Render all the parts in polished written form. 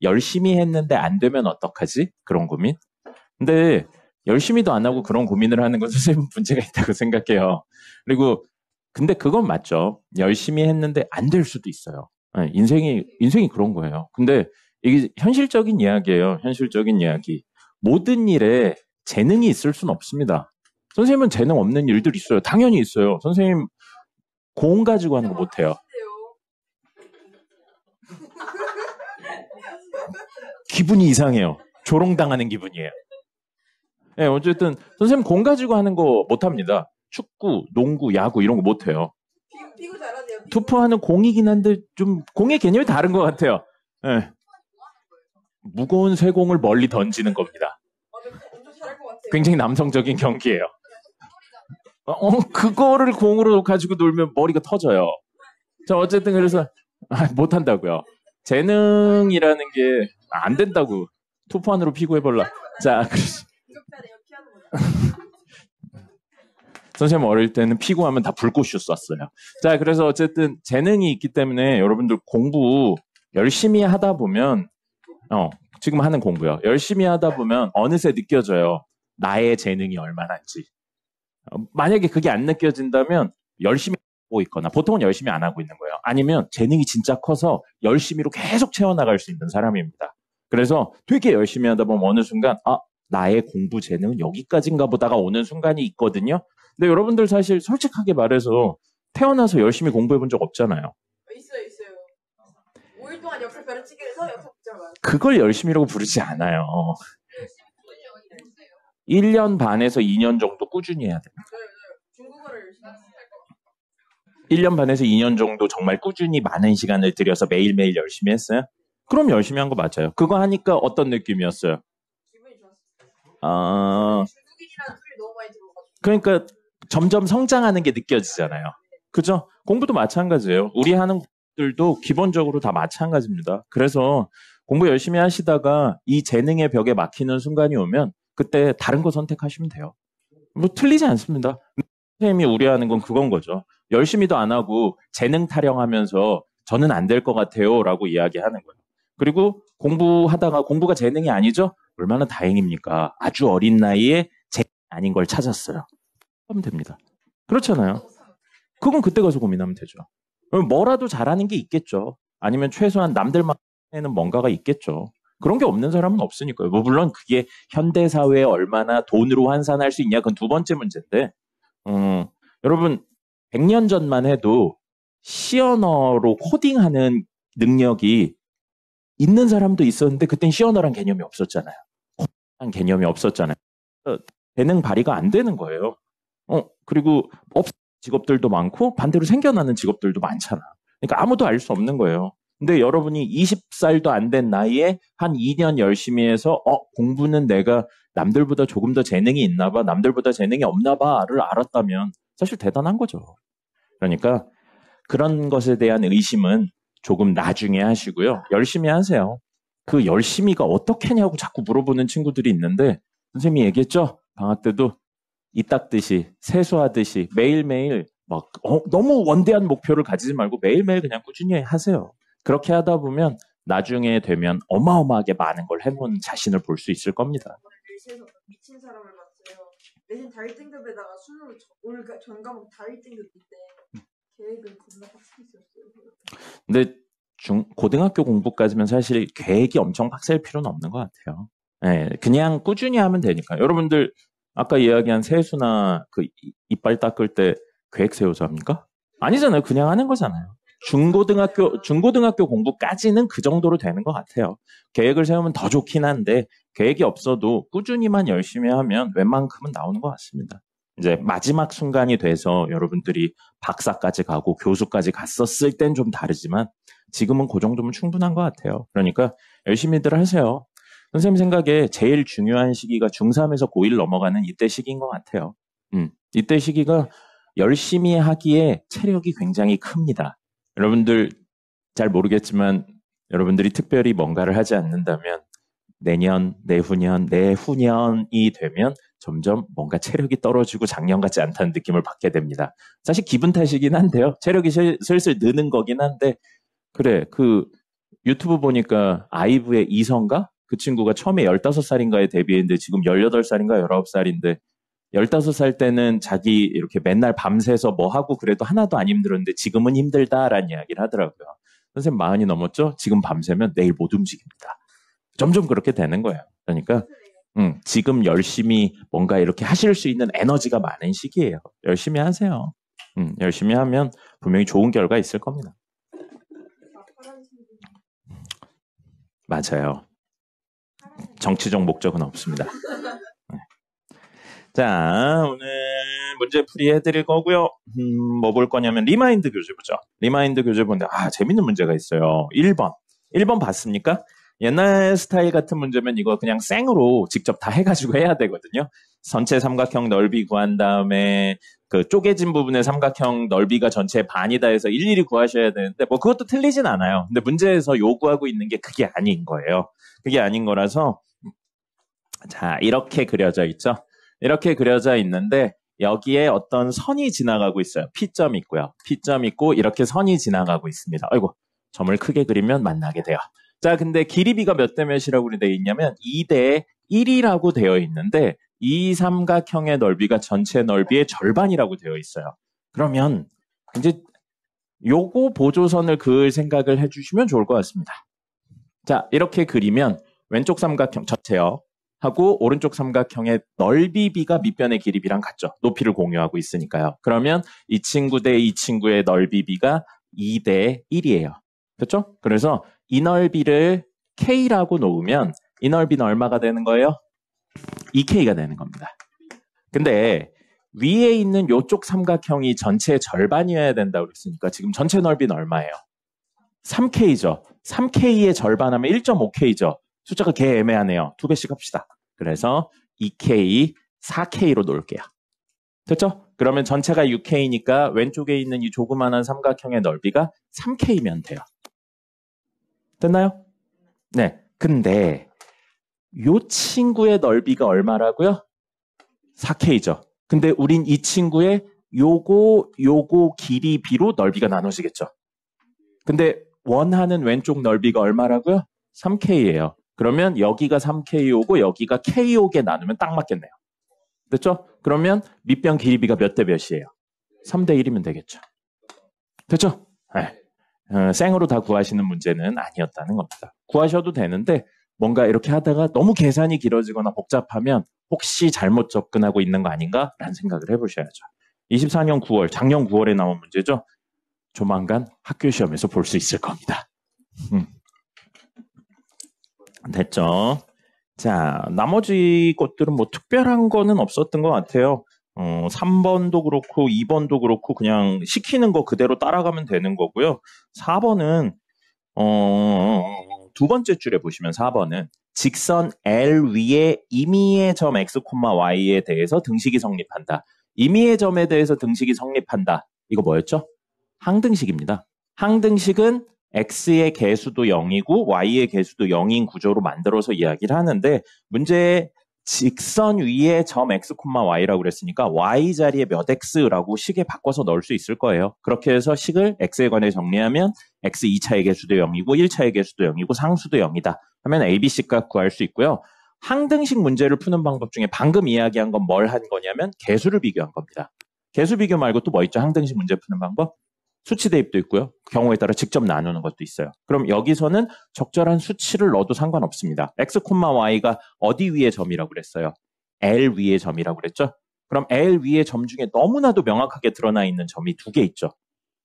열심히 했는데 안 되면 어떡하지? 그런 고민. 근데 열심히도 안 하고 그런 고민을 하는 건 선생님은 문제가 있다고 생각해요. 그리고 근데 그건 맞죠. 열심히 했는데 안 될 수도 있어요. 네, 인생이 그런 거예요. 근데 이게 현실적인 이야기예요. 현실적인 이야기. 모든 일에 재능이 있을 수는 없습니다. 선생님은 재능 없는 일들 있어요. 당연히 있어요. 선생님 공 가지고 하는 거 못해요. 기분이 이상해요. 조롱당하는 기분이에요. 네, 어쨌든 선생님 공 가지고 하는 거 못합니다. 축구, 농구, 야구 이런 거 못해요. 피구 잘하세요. 투포하는 공이긴 한데 좀 공의 개념이 다른 것 같아요. 네. 무거운 쇠공을 멀리 던지는 겁니다. 엄청 잘할 것 같아요. 굉장히 남성적인 경기예요. 그거를 공으로 가지고 놀면 머리가 터져요. 자, 어쨌든 그래서 못한다고요. 재능이라는 게 안 된다고. 투포안으로 피구해볼라. 자, 그래서 선생님 어릴 때는 피구하면 다 불꽃슛 쐈어요. 자, 그래서 어쨌든 재능이 있기 때문에 여러분들 공부 열심히 하다 보면 지금 하는 공부요. 열심히 하다 보면 어느새 느껴져요. 나의 재능이 얼마나인지. 만약에 그게 안 느껴진다면 열심히 하고 있거나 보통은 열심히 안 하고 있는 거예요. 아니면 재능이 진짜 커서 열심히로 계속 채워나갈 수 있는 사람입니다. 그래서 되게 열심히 하다 보면 어느 순간 나의 공부 재능은 여기까지인가 보다가 오는 순간이 있거든요. 근데 여러분들 사실 솔직하게 말해서 태어나서 열심히 공부해 본 적 없잖아요. 있어요. 5일 동안 역사 벼락치기 해서 역사 복잡을 많이. 그걸 열심히라고 부르지 않아요. 1년 반에서 2년 정도 꾸준히 해야 돼요. 중국어를 열심히 했어요. 1년 반에서 2년 정도 정말 꾸준히 많은 시간을 들여서 매일매일 열심히 했어요? 그럼 열심히 한 거 맞아요. 그거 하니까 어떤 느낌이었어요? 기분이 좋았어요. 중국인이라는 소리 너무 많이 들어가지고. 그러니까 점점 성장하는 게 느껴지잖아요. 그죠? 공부도 마찬가지예요. 우리 하는 것들도 기본적으로 다 마찬가지입니다. 그래서 공부 열심히 하시다가 이 재능의 벽에 막히는 순간이 오면 그때 다른 거 선택하시면 돼요. 뭐 틀리지 않습니다. 선생님이 우려하는 건 그건 거죠. 열심히도 안 하고 재능 타령하면서 저는 안 될 것 같아요 라고 이야기하는 거예요. 그리고 공부하다가 공부가 재능이 아니죠? 얼마나 다행입니까? 아주 어린 나이에 재능이 아닌 걸 찾았어요. 하면 됩니다. 그렇잖아요. 그건 그때 가서 고민하면 되죠. 뭐라도 잘하는 게 있겠죠. 아니면 최소한 남들만에는 뭔가가 있겠죠. 그런 게 없는 사람은 없으니까요. 뭐 물론 그게 현대사회에 얼마나 돈으로 환산할 수 있냐 그건 두 번째 문제인데 여러분 100년 전만 해도 시언어로 코딩하는 능력이 있는 사람도 있었는데 그땐 시언어란 개념이 없었잖아요. 코딩한 개념이 없었잖아요. 재능 발휘가 안 되는 거예요. 그리고 직업들도 많고 반대로 생겨나는 직업들도 많잖아. 그러니까 아무도 알 수 없는 거예요. 근데 여러분이 20살도 안 된 나이에 한 2년 열심히 해서 공부는 내가 남들보다 조금 더 재능이 있나 봐, 남들보다 재능이 없나 봐를 알았다면 사실 대단한 거죠. 그러니까 그런 것에 대한 의심은 조금 나중에 하시고요. 열심히 하세요. 그 열심히가 어떻게 하냐고 자꾸 물어보는 친구들이 있는데 선생님이 얘기했죠? 방학 때도 이 닦듯이 세수하듯이 매일매일 막 너무 원대한 목표를 가지지 말고 매일매일 그냥 꾸준히 하세요. 그렇게 하다 보면 나중에 되면 어마어마하게 많은 걸 해본 자신을 볼 수 있을 겁니다. 미친 사람을 봤어요. 내신 다 1등급에다가 수능 올 전 과목 다 1등급인데 계획은 겁나 빡셌었어요. 근데 고등학교 공부까지면 사실 계획이 엄청 빡셀 필요는 없는 것 같아요. 네, 그냥 꾸준히 하면 되니까. 여러분들 아까 이야기한 세수나 그 이빨 닦을 때 계획 세워서 합니까? 아니잖아요. 그냥 하는 거잖아요. 중고등학교 공부까지는 그 정도로 되는 것 같아요. 계획을 세우면 더 좋긴 한데 계획이 없어도 꾸준히만 열심히 하면 웬만큼은 나오는 것 같습니다. 이제 마지막 순간이 돼서 여러분들이 박사까지 가고 교수까지 갔었을 땐 좀 다르지만 지금은 그 정도면 충분한 것 같아요. 그러니까 열심히들 하세요. 선생님 생각에 제일 중요한 시기가 중3에서 고1 넘어가는 이때 시기인 것 같아요. 이때 시기가 열심히 하기에 체력이 굉장히 큽니다. 여러분들 잘 모르겠지만 여러분들이 특별히 뭔가를 하지 않는다면 내년, 내후년이 되면 점점 뭔가 체력이 떨어지고 작년 같지 않다는 느낌을 받게 됩니다. 사실 기분 탓이긴 한데요. 체력이 슬슬 느는 거긴 한데 그래 유튜브 보니까 아이브의 이성가? 그 친구가 처음에 15살인가에 데뷔했는데 지금 18살인가 19살인데 15살 때는 자기 이렇게 맨날 밤새서 뭐 하고 그래도 하나도 안 힘들었는데 지금은 힘들다라는 이야기를 하더라고요. 선생님 40이 넘었죠? 지금 밤새면 내일 못 움직입니다. 점점 그렇게 되는 거예요. 그러니까 지금 열심히 뭔가 이렇게 하실 수 있는 에너지가 많은 시기예요. 열심히 하세요. 열심히 하면 분명히 좋은 결과 있을 겁니다. 맞아요. 정치적 목적은 없습니다. 네. 자, 오늘 문제풀이 해드릴 거고요. 뭐 볼 거냐면 리마인드 교재 보죠. 리마인드 교재 보는데 재밌는 문제가 있어요. 1번 봤습니까? 옛날 스타일 같은 문제면 이거 그냥 생으로 직접 다 해가지고 해야 되거든요. 전체 삼각형 넓이 구한 다음에 그 쪼개진 부분의 삼각형 넓이가 전체 반이다 해서 일일이 구하셔야 되는데 뭐 그것도 틀리진 않아요. 근데 문제에서 요구하고 있는 게 그게 아닌 거예요. 그게 아닌 거라서 자, 이렇게 그려져 있죠. 이렇게 그려져 있는데 여기에 어떤 선이 지나가고 있어요. P점 있고요. P점 있고 이렇게 선이 지나가고 있습니다. 아이고, 점을 크게 그리면 만나게 돼요. 자, 근데 길이비가 몇 대 몇이라고 되어 있냐면 2대 1이라고 되어 있는데 이 삼각형의 넓이가 전체 넓이의 절반이라고 되어 있어요. 그러면 이제 요거 보조선을 그을 생각을 해주시면 좋을 것 같습니다. 자, 이렇게 그리면 왼쪽 삼각형 전체요. 하고 오른쪽 삼각형의 넓이비가 밑변의 길이비랑 같죠. 높이를 공유하고 있으니까요. 그러면 이 친구 대 이 친구의 넓이비가 2대 1이에요. 그렇죠? 그래서 이 넓이를 K라고 놓으면 이 넓이는 얼마가 되는 거예요? 2K가 되는 겁니다. 근데 위에 있는 이쪽 삼각형이 전체의 절반이어야 된다고 그랬으니까 지금 전체 넓이는 얼마예요? 3K죠. 3K의 절반하면 1.5K죠. 숫자가 개 애매하네요. 2배씩 합시다. 그래서 2K, 4K로 놓을게요. 됐죠? 그러면 전체가 6K니까 왼쪽에 있는 이 조그마한 삼각형의 넓이가 3K면 돼요. 됐나요? 네. 근데 이 친구의 넓이가 얼마라고요? 4K죠. 근데 우린 이 친구의 요거 길이 B로 넓이가 나눠지겠죠. 근데 원하는 왼쪽 넓이가 얼마라고요? 3K예요. 그러면 여기가 3K오고 여기가 K오게 나누면 딱 맞겠네요. 됐죠? 그러면 밑변 길이비가 몇 대 몇이에요? 3대 1이면 되겠죠. 됐죠? 네. 생으로 다 구하시는 문제는 아니었다는 겁니다. 구하셔도 되는데 뭔가 이렇게 하다가 너무 계산이 길어지거나 복잡하면 혹시 잘못 접근하고 있는 거 아닌가라는 생각을 해보셔야죠. 24년 9월, 작년 9월에 나온 문제죠. 조만간 학교 시험에서 볼 수 있을 겁니다. 됐죠? 자, 나머지 것들은 뭐 특별한 거는 없었던 것 같아요. 3번도 그렇고 2번도 그렇고 그냥 시키는 거 그대로 따라가면 되는 거고요. 4번은 두 번째 줄에 보시면 4번은 직선 L 위에 임의의 점 x, y에 대해서 등식이 성립한다. 임의의 점에 대해서 등식이 성립한다. 이거 뭐였죠? 항등식입니다. 항등식은 x의 개수도 0이고 y의 개수도 0인 구조로 만들어서 이야기를 하는데 문제에 직선 위에 점 x, y라고 그랬으니까 y 자리에 몇 x라고 식에 바꿔서 넣을 수 있을 거예요. 그렇게 해서 식을 x에 관해 정리하면 x 2차의 개수도 0이고 1차의 개수도 0이고 상수도 0이다. 하면 a, b, c 값 구할 수 있고요. 항등식 문제를 푸는 방법 중에 방금 이야기한 건 뭘 한 거냐면 개수를 비교한 겁니다. 개수 비교 말고 또 뭐 있죠? 항등식 문제 푸는 방법? 수치 대입도 있고요. 경우에 따라 직접 나누는 것도 있어요. 그럼 여기서는 적절한 수치를 넣어도 상관없습니다. x, y가 어디 위의 점이라고 그랬어요? L 위의 점이라고 그랬죠? 그럼 L 위의 점 중에 너무나도 명확하게 드러나 있는 점이 두 개 있죠.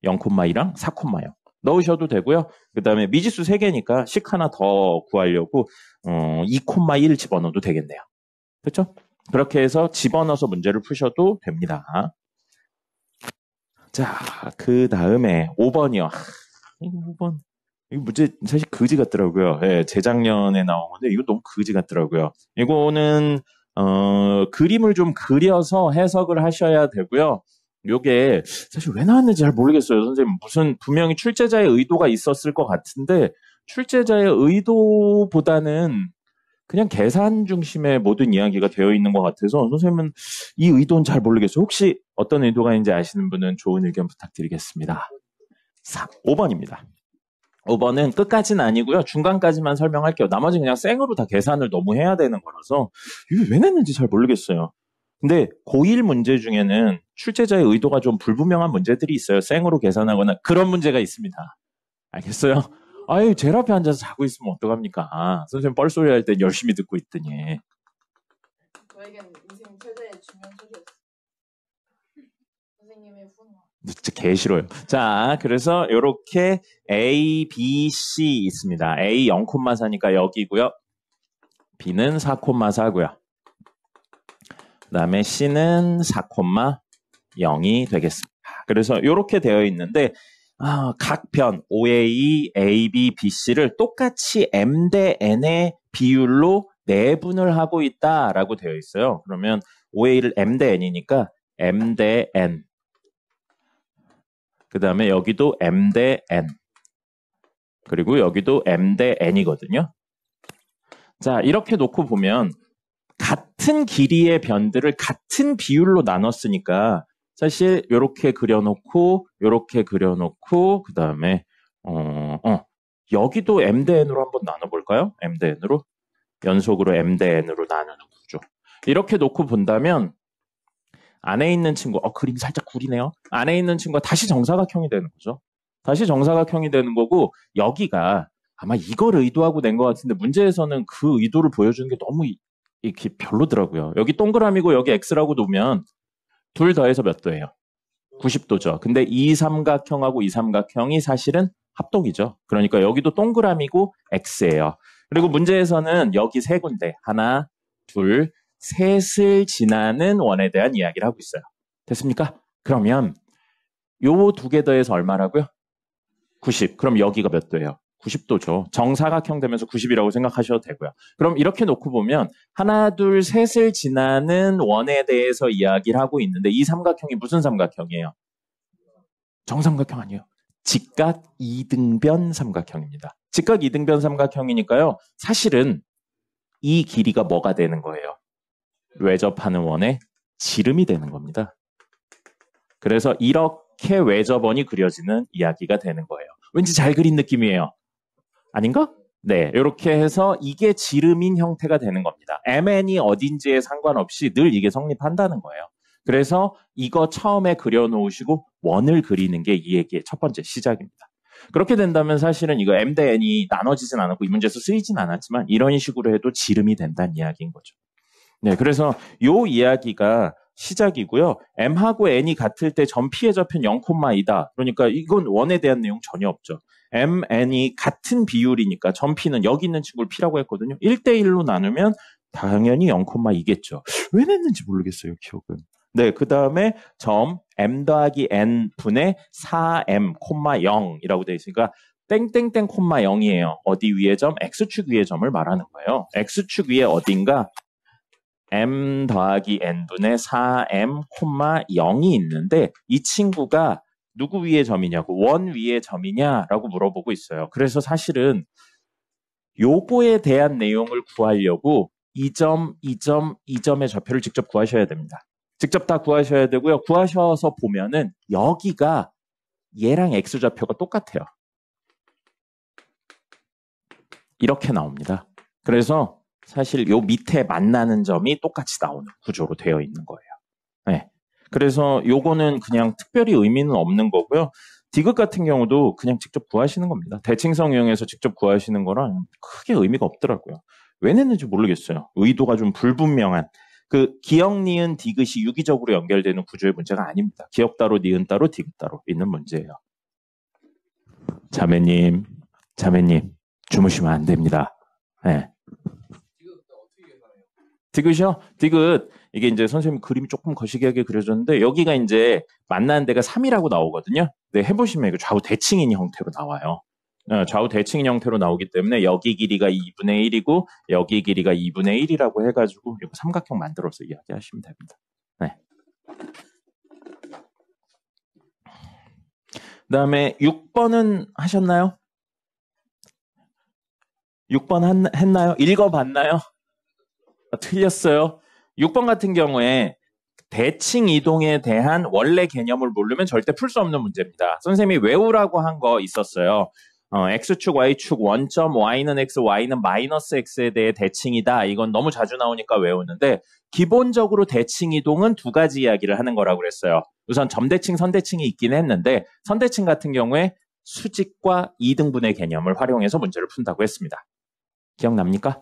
0,2랑 4,0 넣으셔도 되고요. 그 다음에 미지수 3개니까 식 하나 더 구하려고 2,1 집어넣어도 되겠네요. 그렇죠? 그렇게 해서 집어넣어서 문제를 푸셔도 됩니다. 자, 그 다음에 5번이요. 이거 5번. 이거 문제 사실 그지 같더라고요. 예, 재작년에 나온 건데 이거 너무 그지 같더라고요. 이거는 그림을 좀 그려서 해석을 하셔야 되고요. 요게 사실 왜 나왔는지 잘 모르겠어요. 선생님 무슨 분명히 출제자의 의도가 있었을 것 같은데 출제자의 의도보다는 그냥 계산 중심의 모든 이야기가 되어 있는 것 같아서 선생님은 이 의도는 잘 모르겠어요. 혹시 어떤 의도가 있는지 아시는 분은 좋은 의견 부탁드리겠습니다. 5번입니다. 5번은 끝까지는 아니고요. 중간까지만 설명할게요. 나머지 그냥 생으로 다 계산을 너무 해야 되는 거라서 이게 왜 냈는지 잘 모르겠어요. 근데 고1 문제 중에는 출제자의 의도가 좀 불분명한 문제들이 있어요. 생으로 계산하거나 그런 문제가 있습니다. 알겠어요? 아유, 제일 앞에 앉아서 자고 있으면 어떡합니까? 선생님 뻘소리 할 때 열심히 듣고 있더니. 저에겐 인생 최대의 중요한 소리였어요. 선생님의 훈화. 진짜 개 싫어요. 자, 그래서 이렇게 A, B, C 있습니다. A 0,4니까 여기고요. B는 4,4고요. 그 다음에 C는 4,0이 되겠습니다. 그래서 이렇게 되어 있는데 각 변 OA, AB, BC를 똑같이 M 대 N의 비율로 내분을 하고 있다라고 되어 있어요. 그러면 OA를 M 대 N이니까 M 대 N. 그 다음에 여기도 M 대 N. 그리고 여기도 M 대 N이거든요. 자, 이렇게 놓고 보면 같은 길이의 변들을 같은 비율로 나눴으니까 사실 이렇게 그려놓고 그 다음에 여기도 M 대 N으로 한번 나눠볼까요? M 대 N으로 연속으로 M 대 N으로 나누는 구조. 이렇게 놓고 본다면 안에 있는 친구, 그림이 살짝 구리네요. 안에 있는 친구가 다시 정사각형이 되는 거죠. 다시 정사각형이 되는 거고 여기가 아마 이걸 의도하고 낸 것 같은데 문제에서는 그 의도를 보여주는 게 너무 이렇게 별로더라고요. 여기 동그라미고 여기 X라고 놓으면 둘 더해서 몇 도예요? 90도죠. 근데 이 삼각형하고 이 삼각형이 사실은 합동이죠. 그러니까 여기도 동그라미고 X예요. 그리고 문제에서는 여기 세 군데, 하나, 둘, 셋을 지나는 원에 대한 이야기를 하고 있어요. 됐습니까? 그러면 요 두 개 더해서 얼마라고요? 90. 그럼 여기가 몇 도예요? 90도죠. 정사각형 되면서 90이라고 생각하셔도 되고요. 그럼 이렇게 놓고 보면 하나, 둘, 셋을 지나는 원에 대해서 이야기를 하고 있는데 이 삼각형이 무슨 삼각형이에요? 정삼각형 아니에요. 직각 이등변 삼각형입니다. 직각 이등변 삼각형이니까요. 사실은 이 길이가 뭐가 되는 거예요? 외접하는 원의 지름이 되는 겁니다. 그래서 이렇게 외접원이 그려지는 이야기가 되는 거예요. 왠지 잘 그린 느낌이에요. 아닌가? 네, 이렇게 해서 이게 지름인 형태가 되는 겁니다. MN이 어딘지에 상관없이 늘 이게 성립한다는 거예요. 그래서 이거 처음에 그려놓으시고 원을 그리는 게 이 얘기의 첫 번째 시작입니다. 그렇게 된다면 사실은 이거 M 대 N이 나눠지진 않았고 이 문제에서 쓰이진 않았지만 이런 식으로 해도 지름이 된다는 이야기인 거죠. 네, 그래서 요 이야기가 시작이고요. M하고 N이 같을 때 점 P의 저편 0,2다. 그러니까 이건 원에 대한 내용 전혀 없죠. M, N이 같은 비율이니까 점 P는 여기 있는 친구를 P라고 했거든요. 1대1로 나누면 당연히 0,2겠죠. 왜 냈는지 모르겠어요, 기억은. 네, 그 다음에 점 M 더하기 N 분의 4M,0이라고 되어 있으니까 땡땡땡, 0이에요. 어디 위의 점? X축 위의 점을 말하는 거예요. X축 위에 어딘가 M 더하기 N분의 4M,0이 있는데 이 친구가 누구 위의 점이냐고 원 위의 점이냐라고 물어보고 있어요. 그래서 사실은 요거에 대한 내용을 구하려고 이 점, 이 점, 이 점의 좌표를 직접 구하셔야 됩니다. 직접 다 구하셔야 되고요. 구하셔서 보면은 여기가 얘랑 X좌표가 똑같아요. 이렇게 나옵니다. 그래서 사실 요 밑에 만나는 점이 똑같이 나오는 구조로 되어 있는 거예요. 네. 그래서 요거는 그냥 특별히 의미는 없는 거고요. 디귿 같은 경우도 그냥 직접 구하시는 겁니다. 대칭성 이용해서 직접 구하시는 거랑 크게 의미가 없더라고요. 왜 냈는지 모르겠어요. 의도가 좀 불분명한. 기역, 니은, 디귿이 유기적으로 연결되는 구조의 문제가 아닙니다. 기역 따로, 니은 따로, 디귿 따로 있는 문제예요. 자매님, 주무시면 안 됩니다. 네. 디귿이요? 디귿. 이게 이제 선생님 그림이 조금 거시기하게 그려졌는데 여기가 이제 만나는 데가 3이라고 나오거든요. 네, 해보시면 이거 좌우 대칭인 형태로 나와요. 좌우 대칭인 형태로 나오기 때문에 여기 길이가 2분의 1이고 여기 길이가 2분의 1이라고 해가지고 이거 삼각형 만들어서 이야기하시면 됩니다. 네. 그 다음에 6번은 하셨나요? 6번 했나요? 읽어봤나요? 틀렸어요. 6번 같은 경우에 대칭 이동에 대한 원래 개념을 모르면 절대 풀 수 없는 문제입니다. 선생님이 외우라고 한 거 있었어요. x축, y축, 원점, y는 x, y는 마이너스 x에 대해 대칭이다. 이건 너무 자주 나오니까 외우는데 기본적으로 대칭 이동은 두 가지 이야기를 하는 거라고 그랬어요. 우선 점대칭, 선대칭이 있긴 했는데 선대칭 같은 경우에 수직과 이등분의 개념을 활용해서 문제를 푼다고 했습니다. 기억납니까?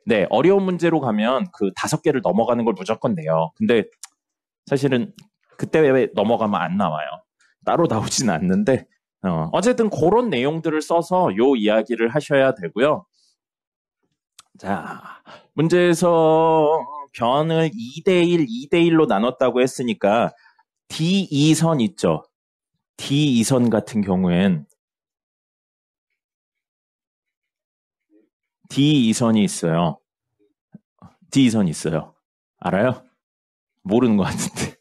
네, 어려운 문제로 가면 그 5개를 넘어가는 걸 무조건 내요. 근데 사실은 그때 왜 넘어가면 안 나와요. 따로 나오진 않는데 어쨌든 그런 내용들을 써서 요 이야기를 하셔야 되고요. 자, 문제에서 변을 2대1, 2대1로 나눴다고 했으니까 D2선 있죠? D2선 같은 경우엔 D2선이 있어요. D2선이 있어요. 알아요? 모르는 것 같은데.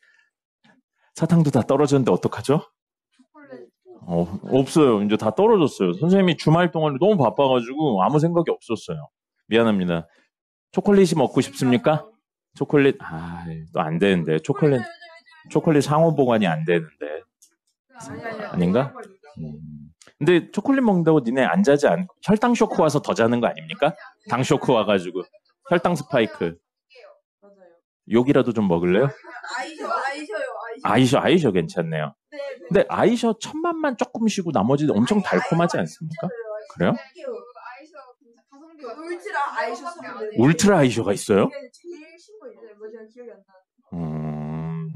사탕도 다 떨어졌는데 어떡하죠? 없어요. 이제 다 떨어졌어요. 선생님이 주말 동안 너무 바빠가지고 아무 생각이 없었어요. 미안합니다. 초콜릿이 먹고 싶습니까? 초콜릿, 또 안 되는데. 초콜릿 상호 보관이 안 되는데. 아닌가? 근데 초콜릿 먹는다고 니네 안 자지 않고 혈당 쇼크 와서 더 자는 거 아닙니까? 당 쇼크 와가지고. 혈당 스파이크. 욕이라도 좀 먹을래요? 아이셔 괜찮네요. 근데 아이셔 천만만 조금 쉬고 나머지 엄청 달콤하지 않습니까? 그래요? 울트라 아이셔가 있어요?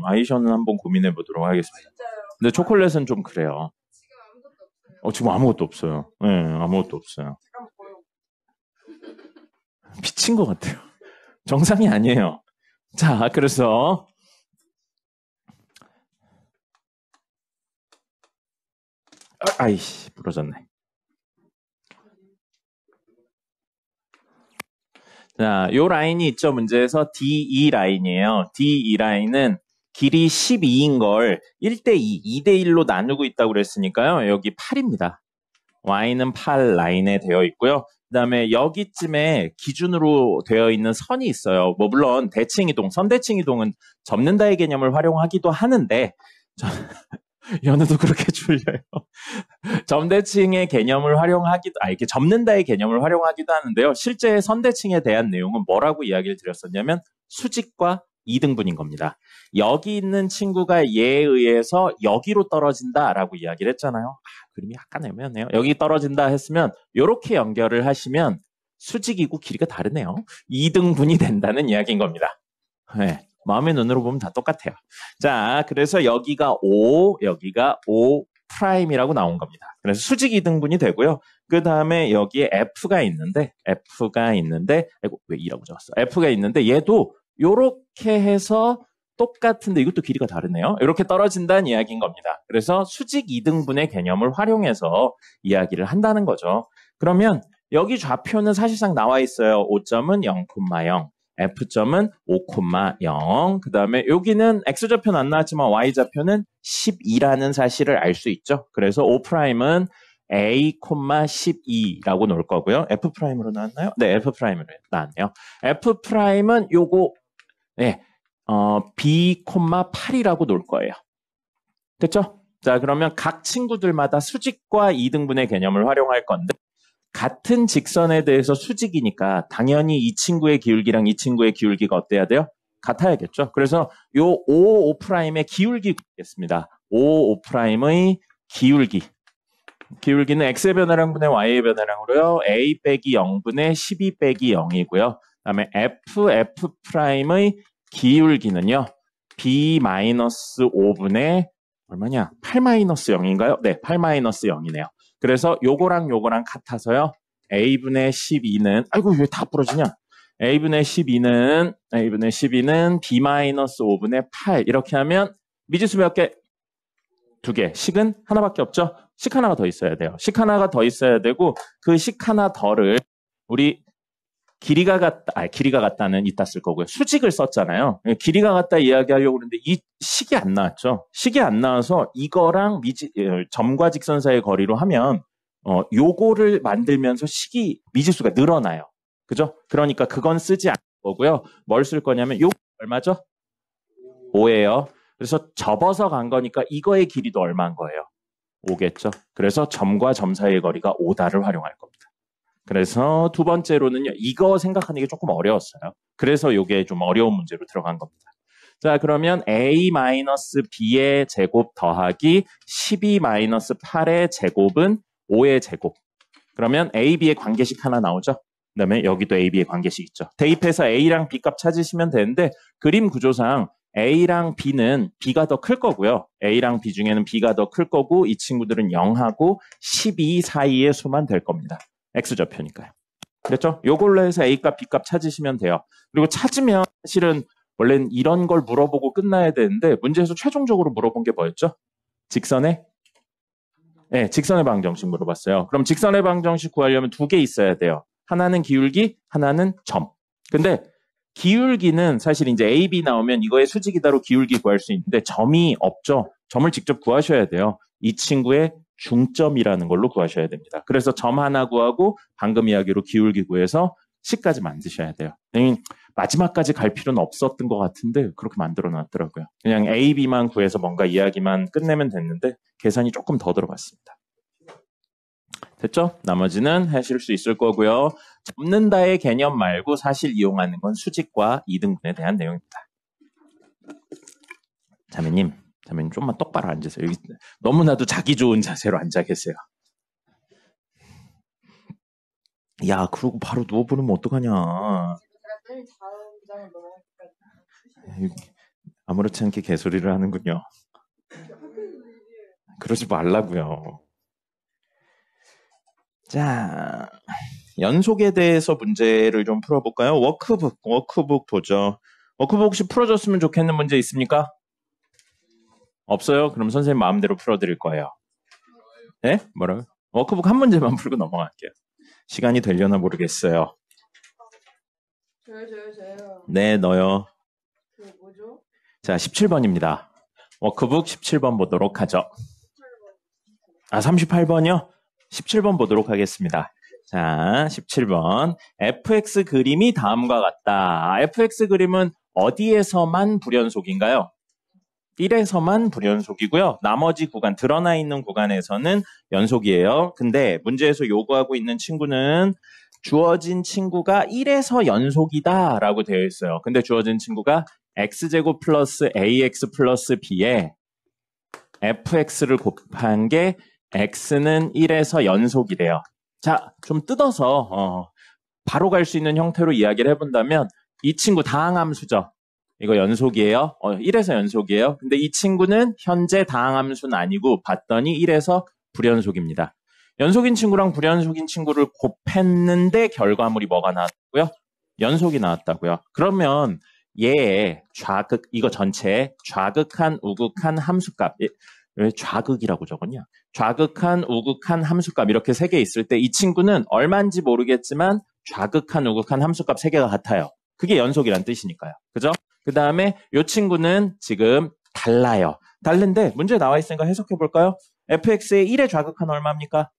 아이셔는 한번 고민해 보도록 하겠습니다. 근데 초콜릿은 좀 그래요. 지금 아무것도 없어요. 네, 아무것도 없어요. 미친 것 같아요. 정상이 아니에요. 자, 그래서 아이씨, 부러졌네. 자, 요 라인이 있죠. 문제에서 D2 라인이에요. D2 라인은 길이 12인 걸 1대2, 2대1로 나누고 있다고 그랬으니까요. 여기 8입니다. Y는 8 라인에 되어 있고요. 그 다음에 여기쯤에 기준으로 되어 있는 선이 있어요. 뭐 물론 대칭이동, 선대칭이동은 접는다의 개념을 활용하기도 하는데 연우도 그렇게 졸려요. 점대칭의 개념을 이렇게 접는다의 개념을 활용하기도 하는데요. 실제 선대칭에 대한 내용은 뭐라고 이야기를 드렸었냐면 수직과 이등분인 겁니다. 여기 있는 친구가 얘에 의해서 여기로 떨어진다라고 이야기를 했잖아요. 그림이 약간 애매하네요. 여기 떨어진다 했으면 이렇게 연결을 하시면 수직이고 길이가 다르네요. 이등분이 된다는 이야기인 겁니다. 네. 마음의 눈으로 보면 다 똑같아요. 자, 그래서 여기가 O, 여기가 O 프라임이라고 나온 겁니다. 그래서 수직 이등분이 되고요. 그 다음에 여기에 F가 있는데, 아이고, 왜 E라고 적었어? F가 있는데, 얘도 요렇게 해서 똑같은데 이것도 길이가 다르네요. 이렇게 떨어진다는 이야기인 겁니다. 그래서 수직 이등분의 개념을 활용해서 이야기를 한다는 거죠. 그러면 여기 좌표는 사실상 나와 있어요. 5점은 0,0. F점은 5,0. 그 다음에 여기는 X좌표는 안 나왔지만 Y좌표는 12라는 사실을 알 수 있죠. 그래서 O'은 A,12라고 놓을 거고요. F'으로 나왔나요? 네, F'으로 나왔네요. F'은 요거, 네, B,8이라고 놓을 거예요. 됐죠? 자, 그러면 각 친구들마다 수직과 이등분의 개념을 활용할 건데, 같은 직선에 대해서 수직이니까 당연히 이 친구의 기울기랑 이 친구의 기울기가 어때야 돼요? 같아야겠죠. 그래서 요 O''의 기울기 구하겠습니다. O''의 기울기는 X의 변화량분의 Y의 변화량으로요. A 빼기 0분의 12 빼기 0이고요. 그 다음에 F'의 기울기는요. B-5분의 얼마냐? 8-0인가요? 네, 8-0이네요. 그래서 요거랑 같아서요. A분의 12는 아이고 왜 다 부러지냐? A분의 12는 B-5분의 8 이렇게 하면 미지수 몇 개? 2개. 식은 하나밖에 없죠? 식 하나가 더 있어야 돼요. 식 하나가 더 있어야 되고 그 식 하나 더를 우리 길이가 같다는 이따 쓸 거고요. 수직을 썼잖아요. 길이가 같다 이야기하려고 그러는데 이 식이 안 나왔죠. 식이 안 나와서 이거랑 점과 직선 사이의 거리로 하면 요거를 만들면서 미지수가 늘어나요. 그죠? 그러니까 그건 쓰지 않을 거고요. 뭘 쓸 거냐면 요 얼마죠? 5예요. 그래서 접어서 간 거니까 이거의 길이도 얼마인 거예요? 5겠죠. 그래서 점과 점 사이의 거리가 5다를 활용할 겁니다. 그래서 두 번째로는요. 이거 생각하는 게 조금 어려웠어요. 그래서 이게 좀 어려운 문제로 들어간 겁니다. 자, 그러면 a-b의 제곱 더하기 12-8의 제곱은 5의 제곱. 그러면 a, b의 관계식 하나 나오죠. 그 다음에 여기도 a, b의 관계식 있죠. 대입해서 a랑 b 값 찾으시면 되는데 그림 구조상 a랑 b는 b가 더 클 거고요. a랑 b 중에는 b가 더 클 거고 이 친구들은 0하고 12 사이의 수만 될 겁니다. x좌표니까요. 그랬죠? 요걸로 해서 a값, b값 찾으시면 돼요. 그리고 찾으면 사실은 원래는 이런 걸 물어보고 끝나야 되는데 문제에서 최종적으로 물어본 게 뭐였죠? 직선의 방정식 물어봤어요. 그럼 직선의 방정식 구하려면 두 개 있어야 돼요. 하나는 기울기, 하나는 점. 근데 기울기는 사실 이제 A, B 나오면 이거의 수직이다로 기울기 구할 수 있는데 점이 없죠. 점을 직접 구하셔야 돼요. 이 친구의 중점이라는 걸로 구하셔야 됩니다. 그래서 점 하나 구하고 방금 이야기로 기울기 구해서 식까지 만드셔야 돼요. 마지막까지 갈 필요는 없었던 것 같은데 그렇게 만들어 놨더라고요. 그냥 A, B만 구해서 뭔가 이야기만 끝내면 됐는데 계산이 조금 더 들어갔습니다. 됐죠? 나머지는 하실 수 있을 거고요. 접는다의 개념 말고 사실 이용하는 건 수직과 이등분에 대한 내용입니다. 자매님 좀만 똑바로 앉으세요. 여기 너무나도 자기 좋은 자세로 앉아 계세요. 야, 그러고 바로 누워버리면 어떡하냐. 아무렇지 않게 개소리를 하는군요. 그러지 말라고요. 자, 연속에 대해서 문제를 좀 풀어볼까요? 워크북 보죠. 워크북 혹시 풀어줬으면 좋겠는 문제 있습니까? 없어요? 그럼 선생님 마음대로 풀어드릴 거예요. 네? 뭐라고요? 워크북 한 문제만 풀고 넘어갈게요. 시간이 되려나 모르겠어요. 저요. 네, 너요. 뭐죠? 자, 17번입니다. 워크북 17번 보도록 하죠. 38번이요? 17번 보도록 하겠습니다. 자, 17번. fx 그림이 다음과 같다. fx 그림은 어디에서만 불연속인가요? 1에서만 불연속이고요. 나머지 구간, 드러나 있는 구간에서는 연속이에요. 근데 문제에서 요구하고 있는 친구는 주어진 친구가 1에서 연속이다 라고 되어 있어요. 근데 주어진 친구가 x제곱 플러스 ax 플러스 b에 fx를 곱한 게 x는 1에서 연속이래요. 자, 좀 뜯어서 바로 갈 수 있는 형태로 이야기를 해본다면 이 친구 다항함수죠. 이거 연속이에요. 1에서 연속이에요. 근데 이 친구는 현재 다항함수는 아니고 봤더니 1에서 불연속입니다. 연속인 친구랑 불연속인 친구를 곱했는데 결과물이 뭐가 나왔고요? 연속이 나왔다고요. 그러면 얘의 좌극, 이거 전체 좌극한, 우극한 함수값. 왜 좌극이라고 적었냐? 좌극한, 우극한 함수값 이렇게 세 개 있을 때 이 친구는 얼마인지 모르겠지만 좌극한, 우극한 함수값 세 개가 같아요. 그게 연속이란 뜻이니까요. 그죠? 그 다음에 이 친구는 지금 달라요. 다른데 문제 나와 있으니까 해석해 볼까요? fx의 1의 좌극한 얼마입니까?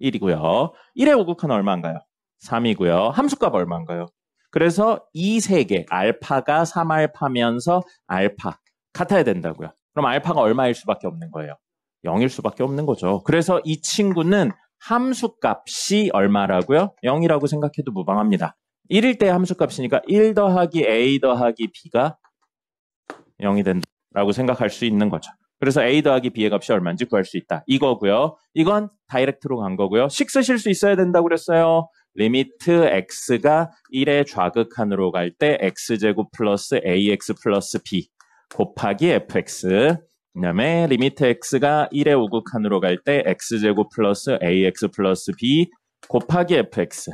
1이고요. 1의 우극한 얼마인가요? 3이고요. 함수값 얼마인가요? 그래서 이 세 개, 알파가 3알파면서 알파 같아야 된다고요. 그럼 알파가 얼마일 수밖에 없는 거예요? 0일 수밖에 없는 거죠. 그래서 이 친구는 함수값이 얼마라고요? 0이라고 생각해도 무방합니다. 1일 때 함수값이니까 1 더하기 a 더하기 b가 0이 된다라고 생각할 수 있는 거죠. 그래서 a 더하기 b의 값이 얼마인지 구할 수 있다. 이거고요. 이건 다이렉트로 간 거고요. 식 쓰실 수 있어야 된다고 그랬어요. 리미트 x가 1의 좌극한으로 갈 때 x제곱 플러스 ax 플러스 b 곱하기 fx. 그 다음에 리미트 x가 1의 우극한으로 갈 때 x제곱 플러스 ax 플러스 b 곱하기 fx.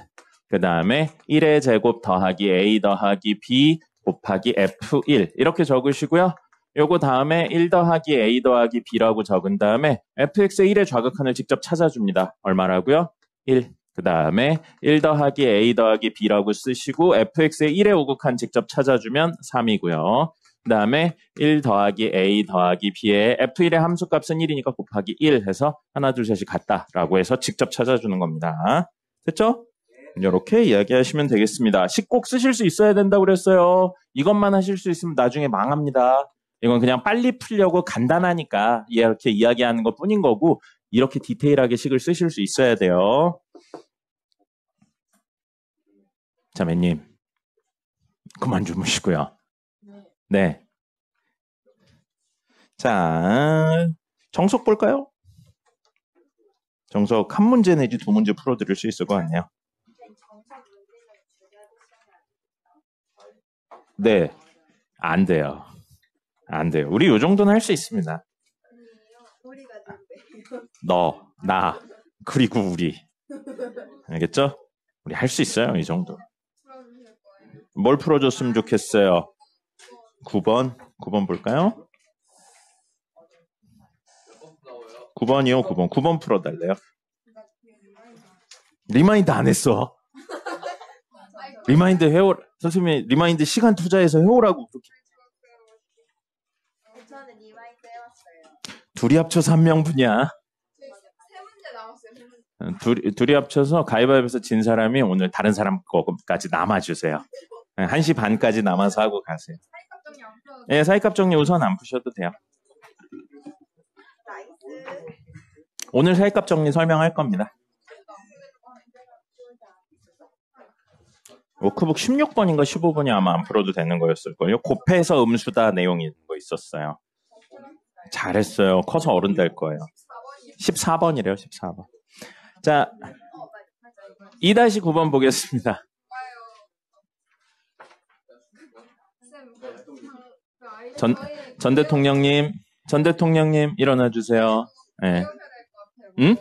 그 다음에 1의 제곱 더하기 a 더하기 b 곱하기 f1 이렇게 적으시고요. 요거 다음에 1 더하기 a 더하기 b라고 적은 다음에 fx의 1의 좌극한을 직접 찾아줍니다. 얼마라고요? 1. 그 다음에 1 더하기 a 더하기 b라고 쓰시고 fx의 1의 우극한 직접 찾아주면 3이고요. 그 다음에 1 더하기 a 더하기 b의 f1의 함수값은 1이니까 곱하기 1 해서 하나 둘 셋이 같다라고 해서 직접 찾아주는 겁니다. 됐죠? 이렇게 이야기하시면 되겠습니다. 식 꼭 쓰실 수 있어야 된다고 그랬어요. 이것만 하실 수 있으면 나중에 망합니다. 이건 그냥 빨리 풀려고 간단하니까 이렇게 이야기하는 것 뿐인 거고 이렇게 디테일하게 식을 쓰실 수 있어야 돼요. 자, 맨님. 그만 주무시고요. 네. 자, 정석 볼까요? 정석 한 문제 내지 두 문제 풀어드릴 수 있을 것 같네요. 네. 안 돼요. 안 돼요. 우리 요 정도는 할 수 있습니다. 너, 나, 그리고 우리. 알겠죠? 우리 할 수 있어요. 이 정도. 뭘 풀어줬으면 좋겠어요? 9번. 9번 볼까요? 9번이요. 9번. 9번 풀어달래요. 리마인드 안 했어. 리마인드 해오. 선생님이 리마인드 시간 투자해서 해오라고 그렇게. 저는 리마인드 해왔어요. 둘이 합쳐서 한 명분이야. 세 문제 남았어요. 둘이 합쳐서 가위바위보에서 진 사람이 오늘 다른 사람 거까지 남아주세요. 1시 반까지 남아서 하고 가세요. 사이값 정리 안 풀어도 네, 사이값 정리 우선 안 푸셔도 돼요. 나이스. 오늘 사이값 정리 설명할 겁니다. 워크북 16번인가 15번이 아마 안 풀어도 되는 거였을걸요. 곱해서 음수다 내용이 있는 거 있었어요. 잘했어요. 커서 어른 될 거예요. 14번이래요. 14번. 자, 2-9번 보겠습니다. 전 대통령님 일어나 주세요. 네. 응?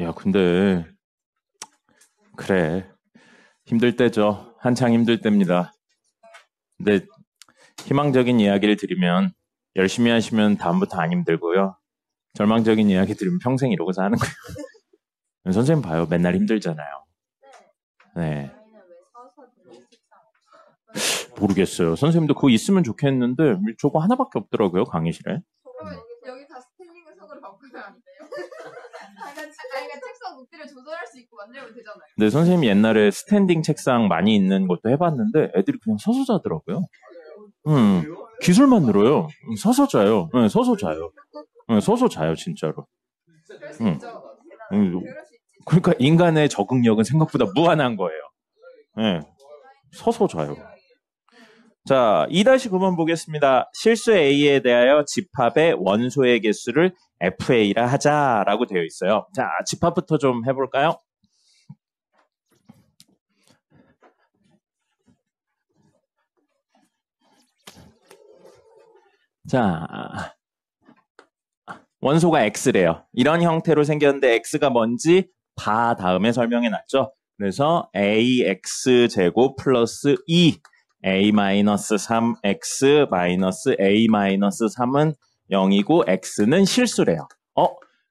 야, 근데 그래. 힘들 때죠. 한창 힘들 때입니다. 근데 희망적인 이야기를 드리면 열심히 하시면 다음부터 안 힘들고요. 절망적인 이야기 들으면 평생 이러고서 하는 거예요. 선생님 봐요. 맨날 힘들잖아요. 네. 모르겠어요. 선생님도 그거 있으면 좋겠는데 저거 하나밖에 없더라고요. 강의실에. 여기 다 스탠딩 속으로 바꾸면 안 돼요? 그러니까 책상 높이를 조절할 수 있고 만들면 되잖아요. 네, 선생님이 옛날에 스탠딩 책상 많이 있는 것도 해봤는데 애들이 그냥 서서 자더라고요. 기술만 늘어요. 서서 자요. 네, 서서 자요. 네, 서서 자요, 진짜로. 그러니까 인간의 적응력은 생각보다 무한한 거예요. 네, 서서 자요. 자, 2-9번 보겠습니다. 실수 A에 대하여 집합의 원소의 개수를 FA라 하자라고 되어 있어요. 자, 집합부터 좀 해볼까요? 자, 원소가 X래요. 이런 형태로 생겼는데 X가 뭔지 바 다음에 설명해놨죠. 그래서 AX 제곱 플러스 2 A-3X 마이너스 A-3은 0이고 X는 실수래요.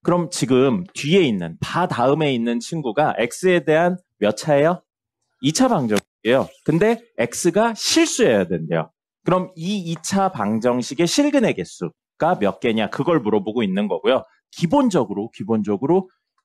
그럼 지금 뒤에 있는 바 다음에 있는 친구가 X에 대한 몇 차예요? 2차 방정식이에요. 근데 X가 실수여야 된대요. 그럼 이 2차 방정식의 실근의 개수가 몇 개냐 그걸 물어보고 있는 거고요. 기본적으로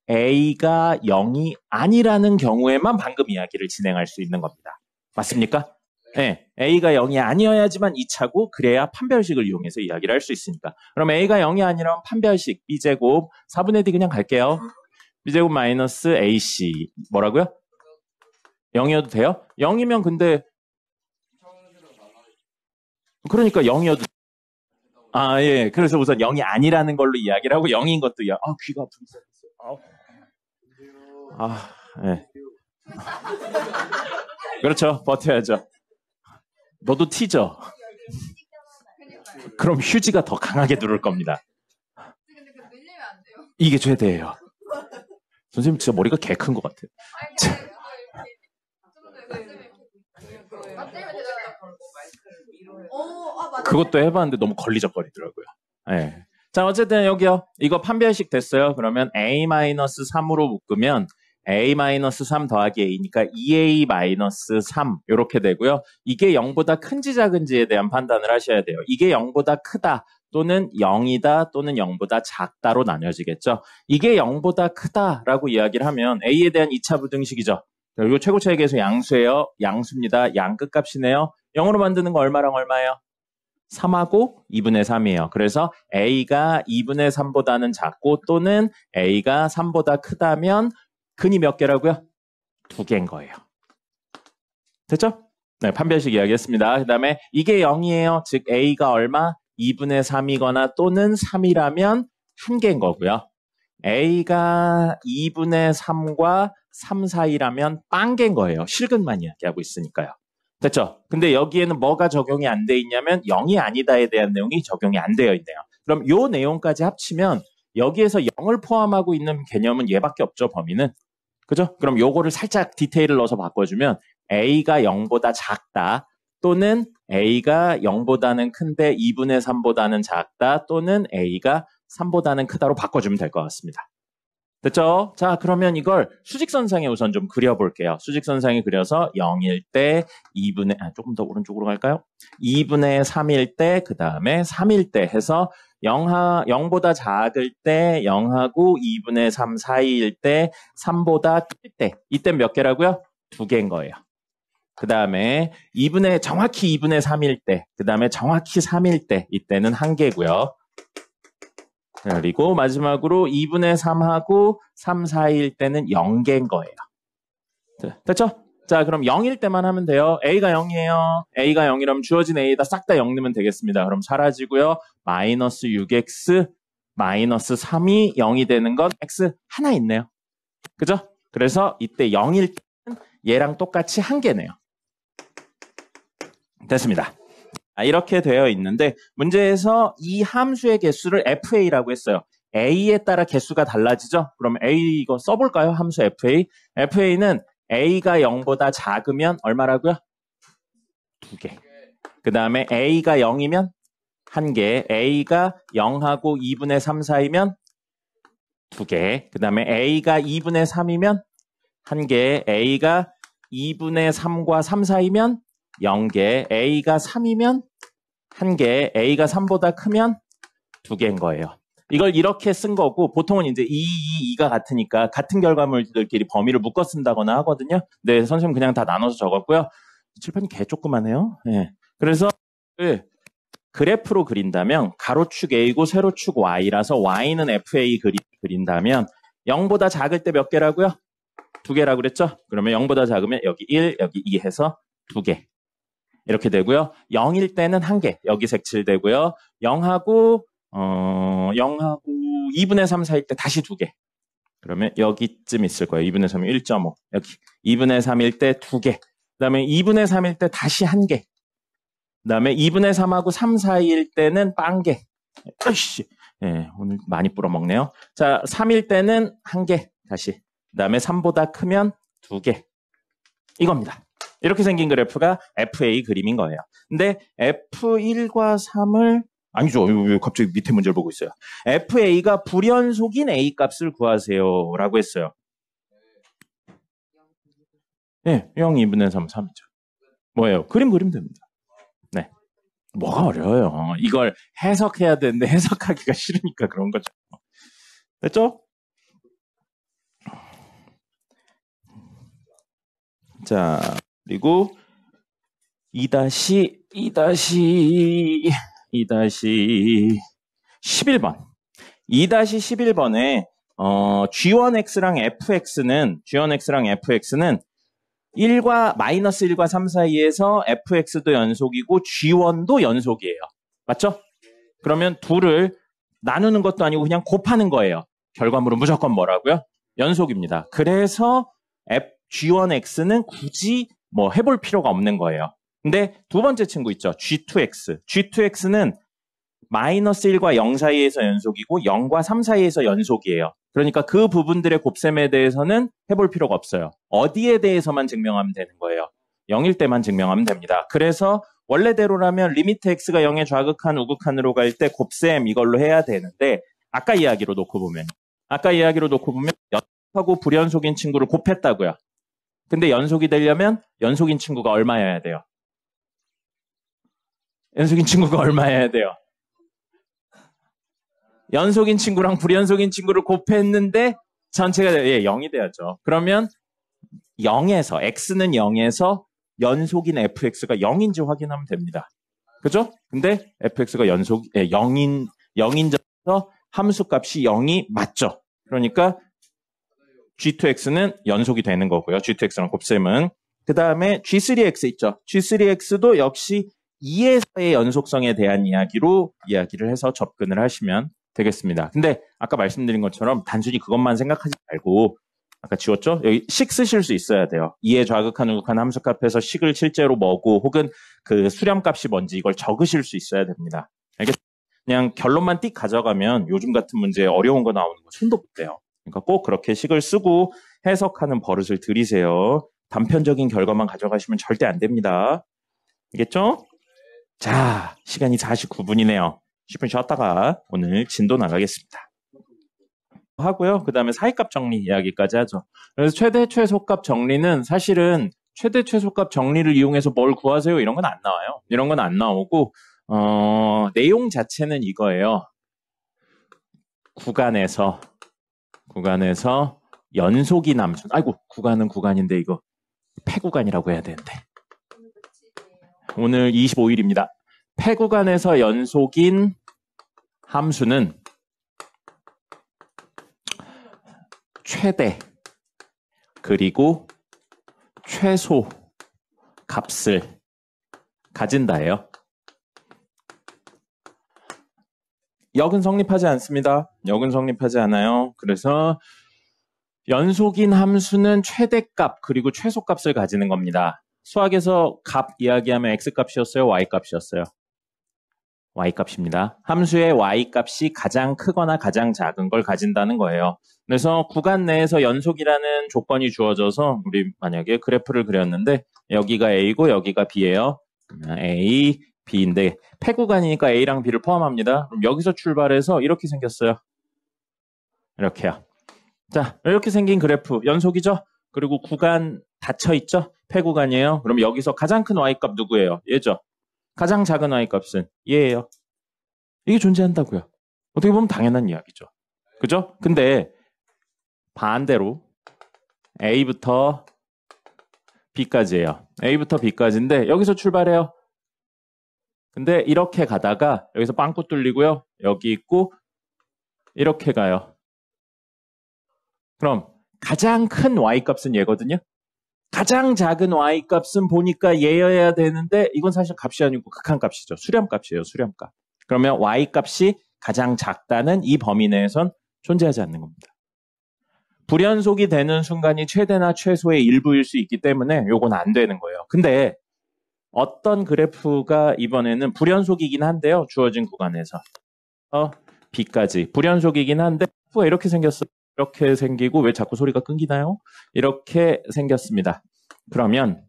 A가 0이 아니라는 경우에만 방금 이야기를 진행할 수 있는 겁니다. 맞습니까? 네, A가 0이 아니어야지만 2차고 그래야 판별식을 이용해서 이야기를 할 수 있으니까. 그럼 A가 0이 아니라면 판별식 B제곱 4분의 D 그냥 갈게요. B제곱 마이너스 AC 뭐라고요? 0이어도 돼요? 0이면 근데 그러니까 0이어도 예. 그래서 우선 0이 아니라는 걸로 이야기를 하고 0인 것도 귀가 아프겠어요. 예. 그렇죠. 버텨야죠. 너도 T죠? 그럼 휴지가 더 강하게 누를 겁니다. 근데 그 밀리면 안 돼요. 이게 최대예요. 선생님 진짜 머리가 개 큰 것 같아요. 그것도 해봤는데 너무 걸리적거리더라고요. 네. 자, 어쨌든 여기요. 이거 판별식 됐어요. 그러면 A-3으로 묶으면 A-3 더하기 A니까 2A-3 이렇게 되고요. 이게 0보다 큰지 작은지에 대한 판단을 하셔야 돼요. 이게 0보다 크다 또는 0이다 또는 0보다 작다로 나뉘어지겠죠. 이게 0보다 크다라고 이야기를 하면 A에 대한 2차 부등식이죠. 이거 최고차의 계수 양수예요. 양수입니다. 양 끝값이네요. 0으로 만드는 거 얼마랑 얼마예요? 3하고 2분의 3이에요. 그래서 A가 2분의 3보다는 작고 또는 A가 3보다 크다면 근이 몇 개라고요? 2개인 거예요. 됐죠? 네, 판별식 이야기했습니다. 그 다음에 이게 0이에요. 즉 A가 얼마? 2분의 3이거나 또는 3이라면 1개인 거고요. A가 2분의 3과 3 사이라면 빵개인 거예요. 실근만 이야기하고 있으니까요. 됐죠? 근데 여기에는 뭐가 적용이 안 돼 있냐면 0이 아니다에 대한 내용이 적용이 안 되어 있네요. 그럼 요 내용까지 합치면 여기에서 0을 포함하고 있는 개념은 얘밖에 없죠, 범위는. 그죠? 그럼 요거를 살짝 디테일을 넣어서 바꿔주면 A가 0보다 작다 또는 A가 0보다는 큰데 2분의 3보다는 작다 또는 A가 3보다는 크다로 바꿔주면 될 것 같습니다. 됐죠? 자, 그러면 이걸 수직선상에 우선 좀 그려볼게요. 수직선상에 그려서 0일 때 2분의, 조금 더 오른쪽으로 갈까요? 2분의 3일 때, 그 다음에 3일 때 해서 0보다 작을 때 0하고 2분의 3 사이일 때 3보다 클 때, 이때 몇 개라고요? 2개인 거예요. 그 다음에 정확히 2분의 3일 때, 그 다음에 정확히 3일 때, 이때는 1개고요. 그리고 마지막으로 2분의 3하고 3 사이일 때는 0개인 거예요. 됐죠? 자, 그럼 0일 때만 하면 돼요. A가 0이에요. A가 0이라면 주어진 A에다 싹 다 0 넣으면 되겠습니다. 그럼 사라지고요. 마이너스 6x 마이너스 3이 0이 되는 건 x 하나 있네요. 그죠? 그래서 이때 0일 때는 얘랑 똑같이 1개네요. 됐습니다. 이렇게 되어 있는데 문제에서 이 함수의 개수를 FA라고 했어요. A에 따라 개수가 달라지죠? 그럼 A 이거 써볼까요? 함수 FA. FA는 A가 0보다 작으면 얼마라고요? 2개. 그 다음에 A가 0이면 1개. A가 0하고 2분의 3 사이면 2개. 그 다음에 A가 2분의 3이면 1개. A가 2분의 3과 3 사이면 0개, A가 3이면 1개, A가 3보다 크면 2개인 거예요. 이걸 이렇게 쓴 거고 보통은 이제 2가 같으니까 같은 결과물들끼리 범위를 묶어 쓴다거나 하거든요. 네, 선생님 그냥 다 나눠서 적었고요. 칠판이 개 조그만해요. 네. 그래서 그래프로 그린다면 가로축 A고 세로축 Y라서 Y는 FA 그린다면 0보다 작을 때 몇 개라고요? 2개라고 그랬죠? 그러면 0보다 작으면 여기 1, 여기 2 해서 2개. 이렇게 되고요. 0일 때는 1개. 여기 색칠되고요. 0하고 2분의 3 사이일 때 다시 2개. 그러면 여기쯤 있을 거예요. 2분의 3이 1.5. 여기 2분의 3일 때 2개. 그 다음에 2분의 3일 때 다시 1개. 그 다음에 2분의 3하고 3 사이일 때는 빵개. 아이씨. 네, 오늘 많이 뿌려먹네요. 자, 3일 때는 1개. 다시. 그 다음에 3보다 크면 2개. 이겁니다. 이렇게 생긴 그래프가 FA 그림인 거예요. 근데 F1과 3을 아니죠. 왜 갑자기 밑에 문제를 보고 있어요. FA가 불연속인 A 값을 구하세요 라고 했어요. 네, 0, 2분의 3, 3이죠. 뭐예요? 그림 그리면 됩니다. 네. 뭐가 어려워요. 이걸 해석해야 되는데 해석하기가 싫으니까 그런 거죠. 됐죠? 자, 그리고 2-11번. 2-11번에 G1X랑 FX는 1과 마이너스 1과 3 사이에서 FX도 연속이고 G1도 연속이에요. 맞죠? 그러면 둘을 나누는 것도 아니고 그냥 곱하는 거예요. 결과물은 무조건 뭐라고요? 연속입니다. 그래서 G1X는 굳이 뭐 해볼 필요가 없는 거예요. 근데 두 번째 친구 있죠. G2X. G2X는 마이너스 1과 0 사이에서 연속이고 0과 3 사이에서 연속이에요. 그러니까 그 부분들의 곱셈에 대해서는 해볼 필요가 없어요. 어디에 대해서만 증명하면 되는 거예요. 0일 때만 증명하면 됩니다. 그래서 원래대로라면 리미트 x가 0에 좌극한 우극한으로 갈 때 곱셈 이걸로 해야 되는데 아까 이야기로 놓고 보면 연속하고 불연속인 친구를 곱했다고요. 근데 연속이 되려면 연속인 친구가 얼마여야 돼요? 연속인 친구가 얼마여야 돼요? 연속인 친구랑 불연속인 친구를 곱했는데 전체가 0이 돼야죠. 그러면 0에서 x는 0에서 연속인 fx가 0인지 확인하면 됩니다. 그죠? 근데 fx가 0인점에서 함수값이 0이 맞죠? 그러니까 g2x는 연속이 되는 거고요. g2x랑 곱셈은. 그 다음에 g3x 있죠? g3x도 역시 2에서의 연속성에 대한 이야기를 해서 접근을 하시면 되겠습니다. 근데 아까 말씀드린 것처럼 단순히 그것만 생각하지 말고 아까 지웠죠? 여기 식 쓰실 수 있어야 돼요. 2의 좌극한 우극한 함수값에서 식을 실제로 뭐고 혹은 그 수렴값이 뭔지 이걸 적으실 수 있어야 됩니다. 알겠죠? 그냥 결론만 띡 가져가면 요즘 같은 문제에 어려운 거 나오는 거 손도 못 대요. 그러니까 꼭 그렇게 식을 쓰고 해석하는 버릇을 들이세요. 단편적인 결과만 가져가시면 절대 안 됩니다. 알겠죠? 자, 시간이 49분이네요. 10분 쉬었다가 오늘 진도 나가겠습니다. 하고요. 그 다음에 사이값 정리 이야기까지 하죠. 그래서 최대 최소값 정리는 사실은 최대 최소값 정리를 이용해서 뭘 구하세요? 이런 건 안 나와요. 이런 건 안 나오고 내용 자체는 이거예요. 구간에서 연속인 함수. 아이고, 구간은 구간인데 이거 폐구간이라고 해야 되는데. 오늘 25일입니다. 폐구간에서 연속인 함수는 최대 그리고 최소 값을 가진다예요. 역은 성립하지 않습니다. 역은 성립하지 않아요. 그래서 연속인 함수는 최대값 그리고 최소값을 가지는 겁니다. 수학에서 값 이야기하면 x값이었어요? y값이었어요? y값입니다. 함수의 y값이 가장 크거나 가장 작은 걸 가진다는 거예요. 그래서 구간 내에서 연속이라는 조건이 주어져서 우리 만약에 그래프를 그렸는데 여기가 a고 여기가 b예요. a, b인데 폐구간이니까 a랑 b를 포함합니다. 그럼 여기서 출발해서 이렇게 생겼어요. 이렇게요. 자, 이렇게 생긴 그래프 연속이죠? 그리고 구간 닫혀있죠? 폐구간이에요. 그럼 여기서 가장 큰 y값 누구예요? 얘죠? 가장 작은 y값은 얘예요. 이게 존재한다고요. 어떻게 보면 당연한 이야기죠. 그죠? 근데 반대로 A부터 B까지예요. A부터 B까지인데 여기서 출발해요. 근데 이렇게 가다가 여기서 빵꾸 뚫리고요. 여기 있고 이렇게 가요. 그럼 가장 큰 y값은 얘거든요. 가장 작은 y값은 보니까 얘여야 되는데 이건 사실 값이 아니고 극한값이죠. 수렴값이에요. 수렴값. 그러면 y값이 가장 작다는 이 범위 내에선 존재하지 않는 겁니다. 불연속이 되는 순간이 최대나 최소의 일부일 수 있기 때문에 요건 안 되는 거예요. 근데 어떤 그래프가 이번에는 불연속이긴 한데요. 주어진 구간에서 B까지 불연속이긴 한데 F가 이렇게 생겼어요. 이렇게 생기고 왜 자꾸 소리가 끊기나요? 이렇게 생겼습니다. 그러면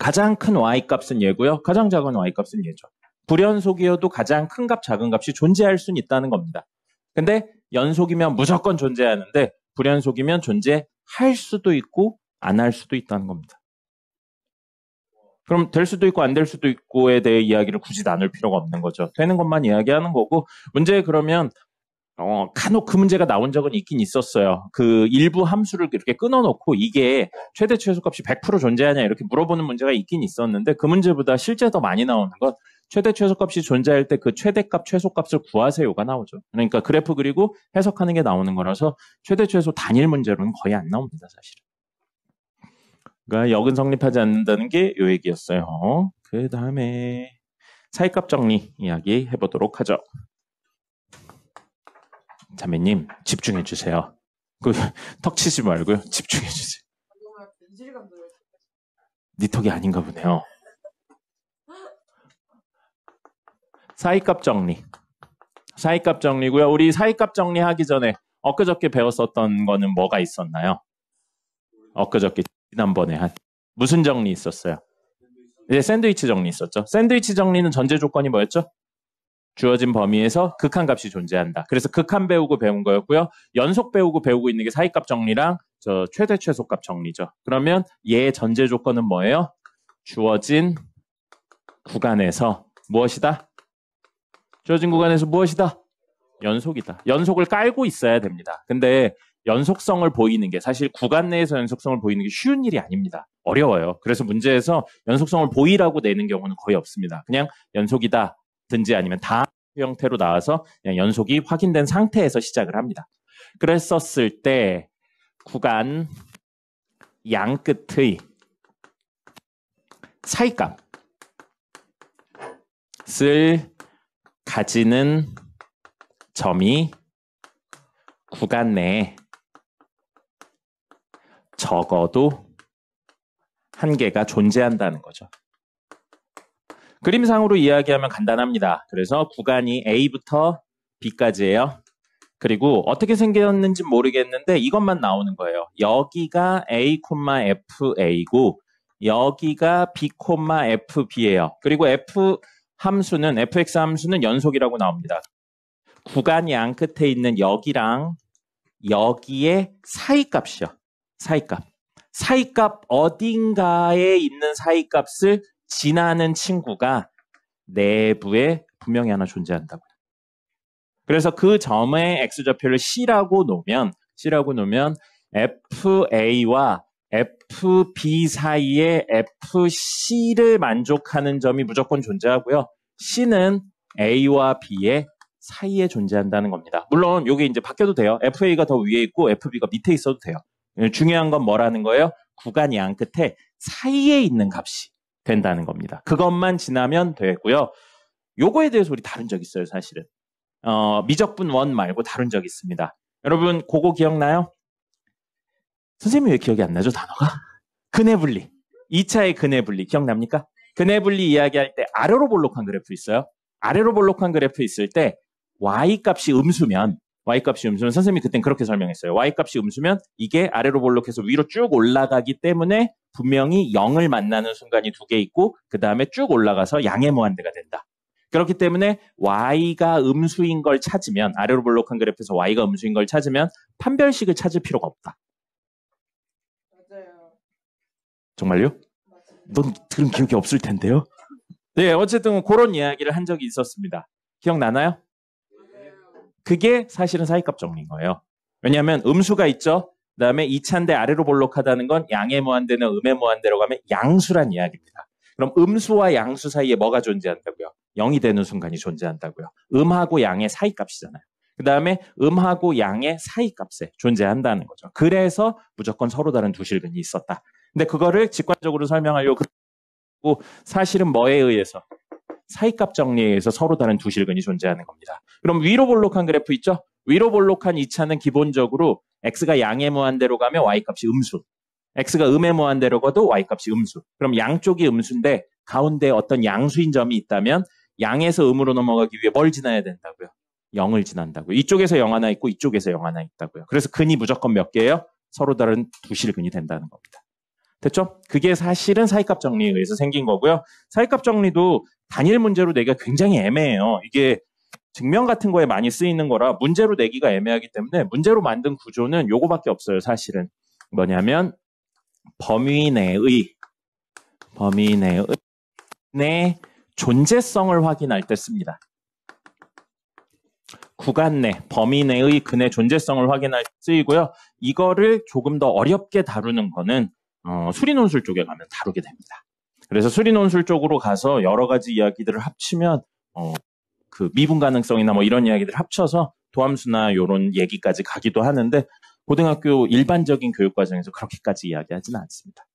가장 큰 y값은 얘고요. 가장 작은 y값은 얘죠. 불연속이어도 가장 큰 값, 작은 값이 존재할 수는 있다는 겁니다. 근데 연속이면 무조건 존재하는데 불연속이면 존재할 수도 있고 안 할 수도 있다는 겁니다. 그럼 될 수도 있고 안 될 수도 있고에 대해 이야기를 굳이 나눌 필요가 없는 거죠. 되는 것만 이야기하는 거고 문제 그러면 간혹 그 문제가 나온 적은 있긴 있었어요. 그 일부 함수를 이렇게 끊어놓고 이게 최대 최소값이 100% 존재하냐 이렇게 물어보는 문제가 있긴 있었는데 그 문제보다 실제 더 많이 나오는 건 최대 최소값이 존재할 때 그 최대값 최소값을 구하세요가 나오죠. 그러니까 그래프 그리고 해석하는 게 나오는 거라서 최대 최소 단일 문제로는 거의 안 나옵니다. 사실은. 그러니까 역은 성립하지 않는다는 게 요 얘기였어요. 그 다음에 사이값 정리 이야기 해보도록 하죠. 자매님 집중해 주세요. 턱 치지 말고요. 집중해 주세요. 니 턱이 아닌가 보네요. 사이값 정리. 사이값 정리고요. 우리 사이값 정리하기 전에 엊그저께 배웠었던 거는 뭐가 있었나요? 엊그저께 지난번에 한 무슨 정리 있었어요? 네, 샌드위치 정리 있었죠. 샌드위치 정리는 전제 조건이 뭐였죠? 주어진 범위에서 극한값이 존재한다. 그래서 극한 배우고 배운 거였고요. 연속 배우고 있는 게 사이값 정리랑 저 최대 최소값 정리죠. 그러면 얘의 전제 조건은 뭐예요? 주어진 구간에서 무엇이다? 주어진 구간에서 무엇이다? 연속이다. 연속을 깔고 있어야 됩니다. 근데 연속성을 보이는 게 사실 구간 내에서 연속성을 보이는 게 쉬운 일이 아닙니다. 어려워요. 그래서 문제에서 연속성을 보이라고 내는 경우는 거의 없습니다. 그냥 연속이다든지 아니면 다 형태로 나와서 그냥 연속이 확인된 상태에서 시작을 합니다. 그랬었을 때 구간 양 끝의 사이값을 가지는 점이 구간 내에 적어도 한 개가 존재한다는 거죠. 그림상으로 이야기하면 간단합니다. 그래서 구간이 A부터 B까지예요. 그리고 어떻게 생겼는지 모르겠는데 이것만 나오는 거예요. 여기가 A, FA고 여기가 B, FB예요. 그리고 fx 함수는 연속이라고 나옵니다. 구간 양 끝에 있는 여기랑 여기의 사이값이요. 사이값 어딘가에 있는 사이값을 지나는 친구가 내부에 분명히 하나 존재한다고요. 그래서 그 점의 x좌표를 C라고 놓으면 FA와 FB 사이에 FC를 만족하는 점이 무조건 존재하고요. C는 A와 B의 사이에 존재한다는 겁니다. 물론 이게 이제 바뀌어도 돼요. FA가 더 위에 있고 FB가 밑에 있어도 돼요. 중요한 건 뭐라는 거예요? 구간 양 끝에 사이에 있는 값이 된다는 겁니다. 그것만 지나면 되고요. 요거에 대해서 우리 다룬 적 있어요, 사실은. 미적분 원 말고 다룬 적 있습니다. 여러분, 그거 기억나요? 선생님이 왜 기억이 안 나죠, 단어가? 근해분리. 2차의 근해분리 기억납니까? 근해분리 이야기할 때 아래로 볼록한 그래프 있어요. 아래로 볼록한 그래프 있을 때 y값이 음수면 선생님이 그땐 그렇게 설명했어요. y값이 음수면 이게 아래로 볼록해서 위로 쭉 올라가기 때문에 분명히 0을 만나는 순간이 두 개 있고 그 다음에 쭉 올라가서 양의 무한대가 된다. 그렇기 때문에 y가 음수인 걸 찾으면 아래로 볼록한 그래프에서 y가 음수인 걸 찾으면 판별식을 찾을 필요가 없다. 맞아요. 정말요? 맞아요. 넌 들은 기억이 없을 텐데요. 네, 어쨌든 그런 이야기를 한 적이 있었습니다. 기억나나요? 그게 사실은 사이값 정리인 거예요. 왜냐하면 음수가 있죠. 그 다음에 2차인데 아래로 볼록하다는 건 양의 무한대는 음의 무한대라고 하면 양수란 이야기입니다. 그럼 음수와 양수 사이에 뭐가 존재한다고요? 0이 되는 순간이 존재한다고요. 음하고 양의 사이값이잖아요. 그 다음에 음하고 양의 사이값에 존재한다는 거죠. 그래서 무조건 서로 다른 두 실근이 있었다. 근데 그거를 직관적으로 설명하려고 사실은 뭐에 의해서? 사이값 정리에 의해서 서로 다른 두 실근이 존재하는 겁니다. 그럼 위로 볼록한 그래프 있죠? 위로 볼록한 2차는 기본적으로 x가 양의 무한대로 가면 y값이 음수. x가 음의 무한대로 가도 y값이 음수. 그럼 양쪽이 음수인데 가운데 어떤 양수인 점이 있다면 양에서 음으로 넘어가기 위해 뭘 지나야 된다고요? 0을 지난다고요. 이쪽에서 0 하나 있고 이쪽에서 0 하나 있다고요. 그래서 근이 무조건 몇 개예요? 서로 다른 두 실근이 된다는 겁니다. 됐죠? 그게 사실은 사이값 정리에 의해서 생긴 거고요. 사이값 정리도 단일 문제로 내기가 굉장히 애매해요. 이게 증명 같은 거에 많이 쓰이는 거라 문제로 내기가 애매하기 때문에 문제로 만든 구조는 요거밖에 없어요. 사실은 뭐냐면 범위 내의 존재성을 확인할 때 씁니다. 구간 내 범위 내의 근의 존재성을 확인할 때 쓰이고요. 이거를 조금 더 어렵게 다루는 거는 수리논술 쪽에 가면 다루게 됩니다. 그래서 수리논술 쪽으로 가서 여러 가지 이야기들을 합치면 그 미분 가능성이나 뭐 이런 이야기들 합쳐서 도함수나 이런 얘기까지 가기도 하는데 고등학교 일반적인 교육 과정에서 그렇게까지 이야기하지는 않습니다.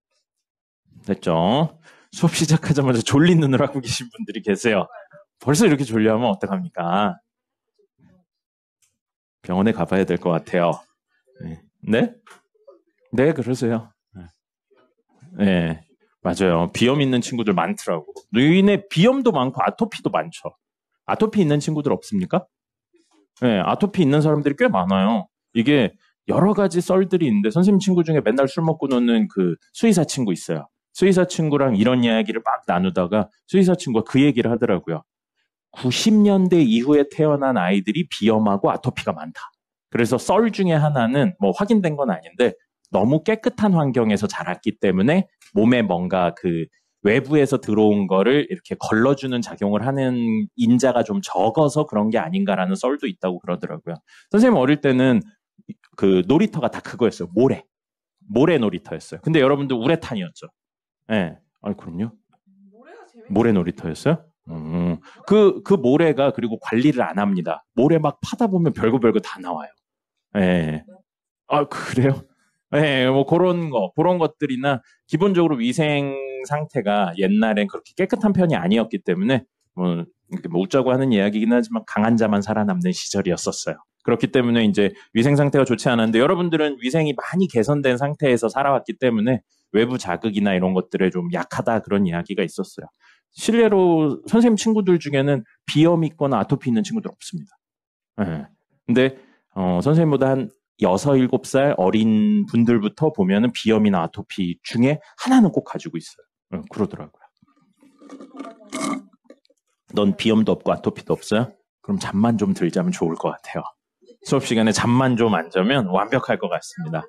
됐죠? 수업 시작하자마자 졸린 눈을 하고 계신 분들이 계세요. 벌써 이렇게 졸려하면 어떡합니까? 병원에 가봐야 될 것 같아요. 네? 네, 그러세요. 네, 맞아요. 비염 있는 친구들 많더라고. 노인의 비염도 많고 아토피도 많죠. 아토피 있는 친구들 없습니까? 네, 아토피 있는 사람들이 꽤 많아요. 이게 여러 가지 썰들이 있는데 선생님 친구 중에 맨날 술 먹고 노는 그 수의사 친구 있어요. 수의사 친구랑 이런 이야기를 막 나누다가 수의사 친구가 그 얘기를 하더라고요. 90년대 이후에 태어난 아이들이 비염하고 아토피가 많다. 그래서 썰 중에 하나는 뭐 확인된 건 아닌데 너무 깨끗한 환경에서 자랐기 때문에 몸에 뭔가 그 외부에서 들어온 거를 이렇게 걸러주는 작용을 하는 인자가 좀 적어서 그런 게 아닌가라는 썰도 있다고 그러더라고요. 선생님 어릴 때는 그 놀이터가 다 그거였어요. 모래. 모래 놀이터였어요. 근데 여러분들 우레탄이었죠. 예. 그럼요. 모래가 재밌. 모래 놀이터였어요? 그 모래가 그리고 관리를 안 합니다. 모래 막 파다 보면 별거 다 나와요. 예. 그래요? 예, 뭐 그런 것들이나 기본적으로 위생 상태가 옛날엔 그렇게 깨끗한 편이 아니었기 때문에 이렇게 뭐 웃자고 하는 이야기긴 하지만 강한 자만 살아남는 시절이었었어요. 그렇기 때문에 이제 위생 상태가 좋지 않았는데 여러분들은 위생이 많이 개선된 상태에서 살아왔기 때문에 외부 자극이나 이런 것들에 좀 약하다 그런 이야기가 있었어요. 실례로 선생님 친구들 중에는 비염 있거나 아토피 있는 친구들 없습니다. 네. 근데 선생님보다 한 6, 7살 어린 분들부터 보면은 비염이나 아토피 중에 하나는 꼭 가지고 있어요. 그러더라고요. 넌 비염도 없고 아토피도 없어요? 그럼 잠만 좀 들자면 좋을 것 같아요. 수업 시간에 잠만 좀 안 자면 완벽할 것 같습니다.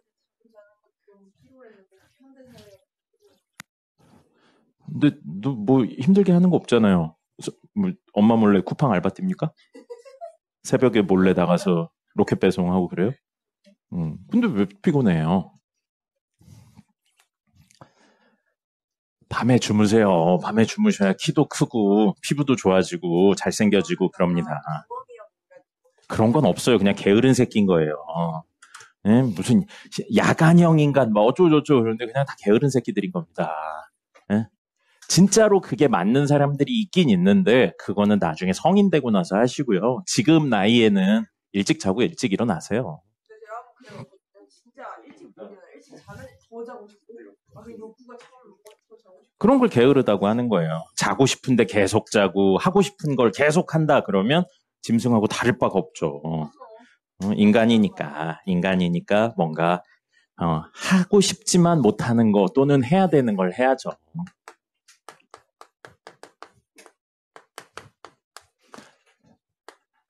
근데 너 뭐 힘들게 하는 거 없잖아요. 뭐 엄마 몰래 쿠팡 알바 뜁니까? 새벽에 몰래 나가서 로켓 배송하고 그래요? 근데 왜 피곤해요? 밤에 주무세요. 밤에 주무셔야 키도 크고 피부도 좋아지고 잘생겨지고 그럽니다. 그런 건 없어요. 그냥 게으른 새끼인 거예요. 네? 무슨 야간형 인간 뭐 어쩌고저쩌고 그런데 그냥 다 게으른 새끼들인 겁니다. 네? 진짜로 그게 맞는 사람들이 있긴 있는데 그거는 나중에 성인 되고 나서 하시고요. 지금 나이에는 일찍 자고 일찍 일어나세요. 제가 그냥 진짜 일찍 자면 더 자고 싶어요. 욕구가 차오르고 더 자고 싶어요. 그런 걸 게으르다고 하는 거예요. 자고 싶은데 계속 자고 하고 싶은 걸 계속 한다 그러면 짐승하고 다를 바가 없죠. 인간이니까 뭔가 하고 싶지만 못하는 거 또는 해야 되는 걸 해야죠.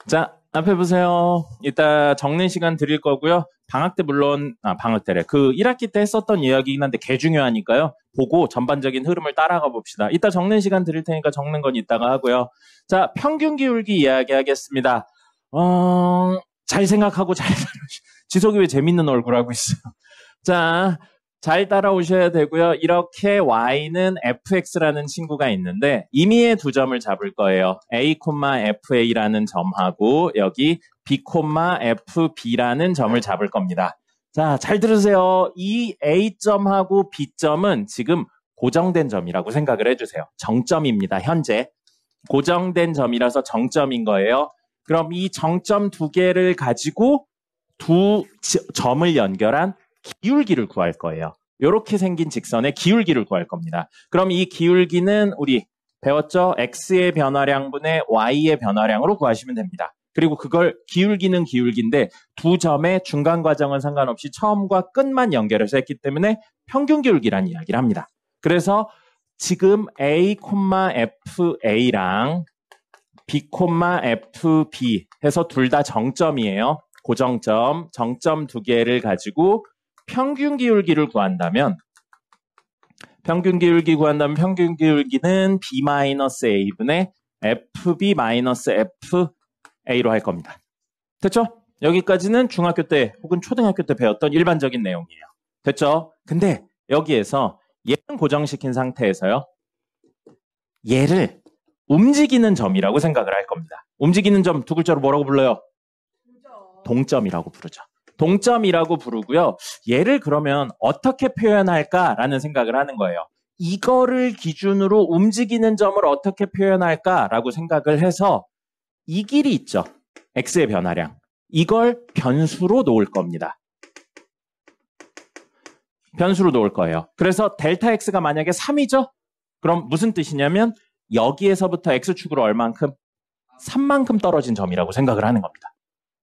자, 앞에 보세요. 이따 적는 시간 드릴 거고요. 방학 때 물론 방학 때래. 그 1학기 때 했었던 이야기긴 한데 개 중요하니까요. 보고 전반적인 흐름을 따라가 봅시다. 이따 적는 시간 드릴 테니까 적는 건 이따가 하고요. 자, 평균 기울기 이야기하겠습니다. 잘 생각하고 잘 지석이 왜 재밌는 얼굴 하고 있어요. 자, 잘 따라오셔야 되고요. 이렇게 y는 fx라는 친구가 있는데 임의의 두 점을 잡을 거예요. a, fa라는 점하고 여기 b, fb라는 점을 잡을 겁니다. 자, 잘 들으세요. 이 a점하고 b점은 지금 고정된 점이라고 생각을 해주세요. 정점입니다. 현재. 고정된 점이라서 정점인 거예요. 그럼 이 정점 두 개를 가지고 두 점을 연결한 기울기를 구할 거예요. 이렇게 생긴 직선의 기울기를 구할 겁니다. 그럼 이 기울기는 우리 배웠죠? x의 변화량분의 y의 변화량으로 구하시면 됩니다. 그리고 그걸 기울기는 기울기인데 두 점의 중간 과정은 상관없이 처음과 끝만 연결해서 했기 때문에 평균 기울기라는 이야기를 합니다. 그래서 지금 a, fa랑 b, fb 해서 둘 다 정점이에요. 고정점, 정점 두 개를 가지고 평균 기울기를 구한다면 평균 기울기는 b-a분의 fb-fa로 할 겁니다. 됐죠? 여기까지는 중학교 때 혹은 초등학교 때 배웠던 일반적인 내용이에요. 됐죠? 근데 여기에서 얘는 고정시킨 상태에서요. 얘를 움직이는 점이라고 생각을 할 겁니다. 움직이는 점 두 글자로 뭐라고 불러요? 동점이라고 부르죠. 동점이라고 부르고요. 얘를 그러면 어떻게 표현할까라는 생각을 하는 거예요. 이거를 기준으로 움직이는 점을 어떻게 표현할까라고 생각을 해서 이 길이 있죠. x의 변화량. 이걸 변수로 놓을 겁니다. 변수로 놓을 거예요. 그래서 델타 x가 만약에 3이죠? 그럼 무슨 뜻이냐면 여기에서부터 x축으로 얼만큼? 3만큼 떨어진 점이라고 생각을 하는 겁니다.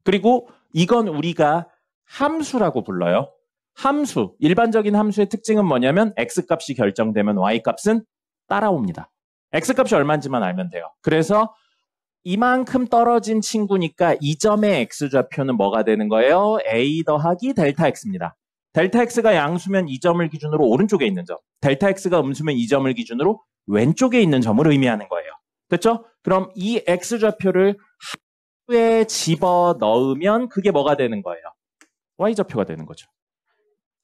그리고 이건 우리가 함수라고 불러요. 함수, 일반적인 함수의 특징은 뭐냐면 x값이 결정되면 y값은 따라옵니다. x값이 얼마인지만 알면 돼요. 그래서 이만큼 떨어진 친구니까 이 점의 x좌표는 뭐가 되는 거예요? a 더하기 델타 x입니다. 델타 x가 양수면 이 점을 기준으로 오른쪽에 있는 점, 델타 x가 음수면 이 점을 기준으로 왼쪽에 있는 점을 의미하는 거예요. 됐죠? 그럼 이 x좌표를 함수에 집어 넣으면 그게 뭐가 되는 거예요? y좌표가 되는 거죠.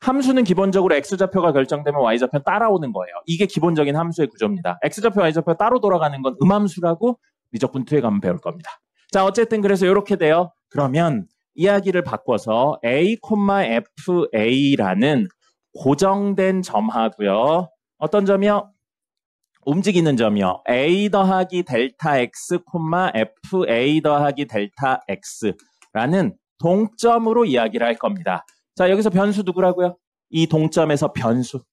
함수는 기본적으로 x좌표가 결정되면 y좌표는 따라오는 거예요. 이게 기본적인 함수의 구조입니다. x좌표, y좌표 따로 돌아가는 건 음함수라고 미적분투에 가면 배울 겁니다. 자, 어쨌든 그래서 이렇게 돼요. 그러면 이야기를 바꿔서 a, fa라는 고정된 점하고요. 어떤 점이요? 움직이는 점이요. a 더하기 델타 x, fa 더하기 델타 x라는 동점으로 이야기를 할 겁니다. 자, 여기서 변수 누구라고요? 이 동점에서 변수.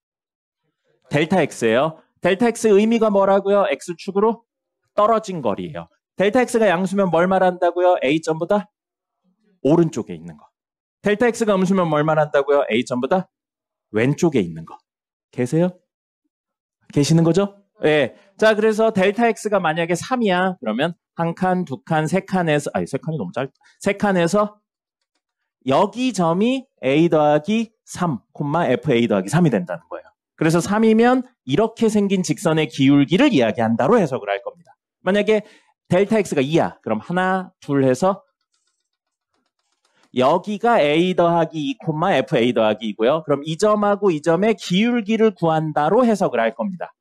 델타 x예요. 델타 x의 의미가 뭐라고요? x축으로 떨어진 거리예요. 델타 x가 양수면 뭘 말한다고요? a점보다 오른쪽에 있는 거. 델타 x가 음수면 뭘 말한다고요? a점보다 왼쪽에 있는 거. 계세요? 계시는 거죠? 네. 자, 그래서 델타 x가 만약에 3이야. 그러면 한 칸, 두 칸, 세 칸에서, 세 칸이 너무 짧다. 세 칸에서 여기 점이 a 더하기 3, fa 더하기 3이 된다는 거예요. 그래서 3이면 이렇게 생긴 직선의 기울기를 이야기한다로 해석을 할 겁니다. 만약에 델타 x가 2야. 그럼 하나, 둘 해서 여기가 a 더하기 2, fa 더하기 2고요. 그럼 이 점하고 이 점의 기울기를 구한다로 해석을 할 겁니다.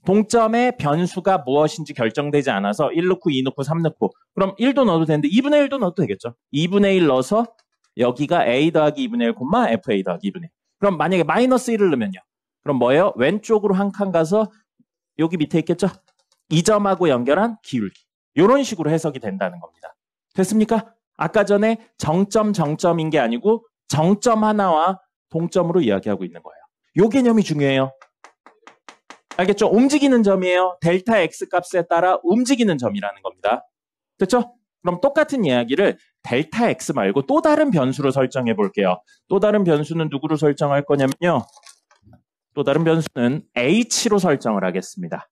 동점의 변수가 무엇인지 결정되지 않아서 1 넣고 2 넣고 3 넣고 그럼 1도 넣어도 되는데 2분의 1도 넣어도 되겠죠. 2분의 1 넣어서 여기가 a 더하기 2분의 1, fa 더하기 2분의 1. 그럼 만약에 마이너스 1을 넣으면요. 그럼 뭐예요? 왼쪽으로 한 칸 가서 여기 밑에 있겠죠? 이 점하고 연결한 기울기. 이런 식으로 해석이 된다는 겁니다. 됐습니까? 아까 전에 정점인 게 아니고 정점 하나와 동점으로 이야기하고 있는 거예요. 요 개념이 중요해요. 알겠죠? 움직이는 점이에요. 델타 x 값에 따라 움직이는 점이라는 겁니다. 됐죠? 그럼 똑같은 이야기를 델타 x 말고 또 다른 변수로 설정해 볼게요. 또 다른 변수는 누구로 설정할 거냐면요. 또 다른 변수는 h로 설정을 하겠습니다.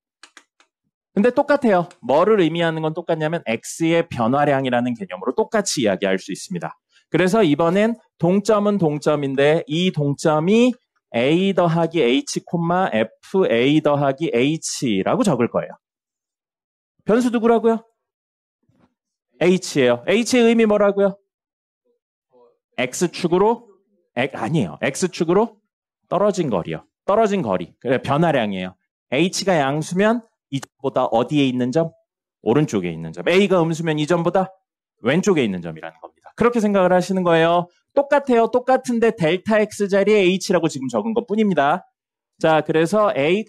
근데 똑같아요. 뭐를 의미하는 건 똑같냐면 x의 변화량이라는 개념으로 똑같이 이야기할 수 있습니다. 그래서 이번엔 동점은 동점인데 이 동점이 a 더하기 h, fa 더하기 h라고 적을 거예요. 변수 누구라고요? h예요. h의 의미 뭐라고요? x축으로 아니에요. x축으로 떨어진 거리요. 떨어진 거리. 그래 변화량이에요. h가 양수면 이 점보다 어디에 있는 점? 오른쪽에 있는 점. a가 음수면 이 점보다 왼쪽에 있는 점이라는 겁니다. 그렇게 생각을 하시는 거예요. 똑같아요. 똑같은데 델타 x 자리에 h라고 지금 적은 것 뿐입니다. 자, 그래서 a,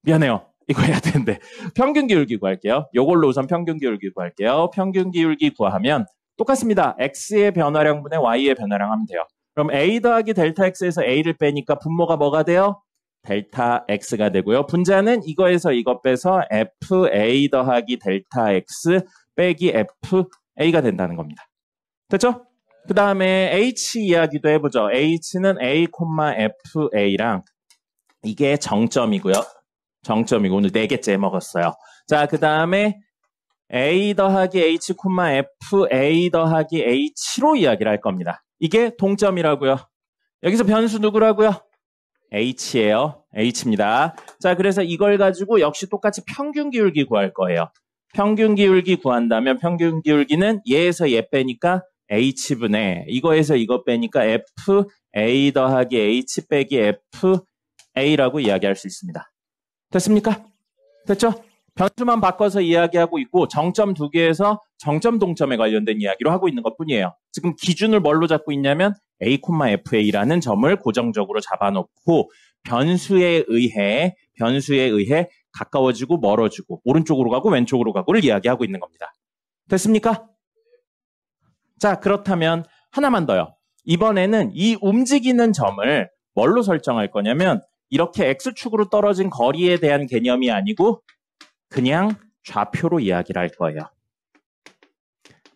미안해요. 이거 해야 되는데. 평균 기울기 구할게요. 요걸로 우선 평균 기울기 구할게요. 평균 기울기 구하면 똑같습니다. x의 변화량분의 y의 변화량 하면 돼요. 그럼 a 더하기 델타 x에서 a를 빼니까 분모가 뭐가 돼요? 델타 x가 되고요. 분자는 이거에서 이거 빼서 fa 더하기 델타 x 빼기 fa가 된다는 겁니다. 됐죠? 그 다음에 h 이야기도 해보죠. h는 a, fa랑 이게 정점이고요. 정점이고 오늘 4개째 먹었어요. 자, 그 다음에 a 더하기 h, fa 더하기 h로 이야기를 할 겁니다. 이게 동점이라고요. 여기서 변수 누구라고요? h예요. h입니다. 자, 그래서 이걸 가지고 역시 똑같이 평균 기울기 구할 거예요. 평균 기울기 구한다면 평균 기울기는 얘에서 얘 빼니까 h분의 이거에서 이거 빼니까 fa 더하기 h 빼기 fa라고 이야기할 수 있습니다. 됐습니까? 됐죠? 변수만 바꿔서 이야기하고 있고 정점 두 개에서 정점 동점에 관련된 이야기로 하고 있는 것뿐이에요. 지금 기준을 뭘로 잡고 있냐면 a, fa라는 점을 고정적으로 잡아놓고 변수에 의해 가까워지고 멀어지고 오른쪽으로 가고 왼쪽으로 가고를 이야기하고 있는 겁니다. 됐습니까? 자, 그렇다면 하나만 더요. 이번에는 이 움직이는 점을 뭘로 설정할 거냐면 이렇게 x축으로 떨어진 거리에 대한 개념이 아니고 그냥 좌표로 이야기를 할 거예요.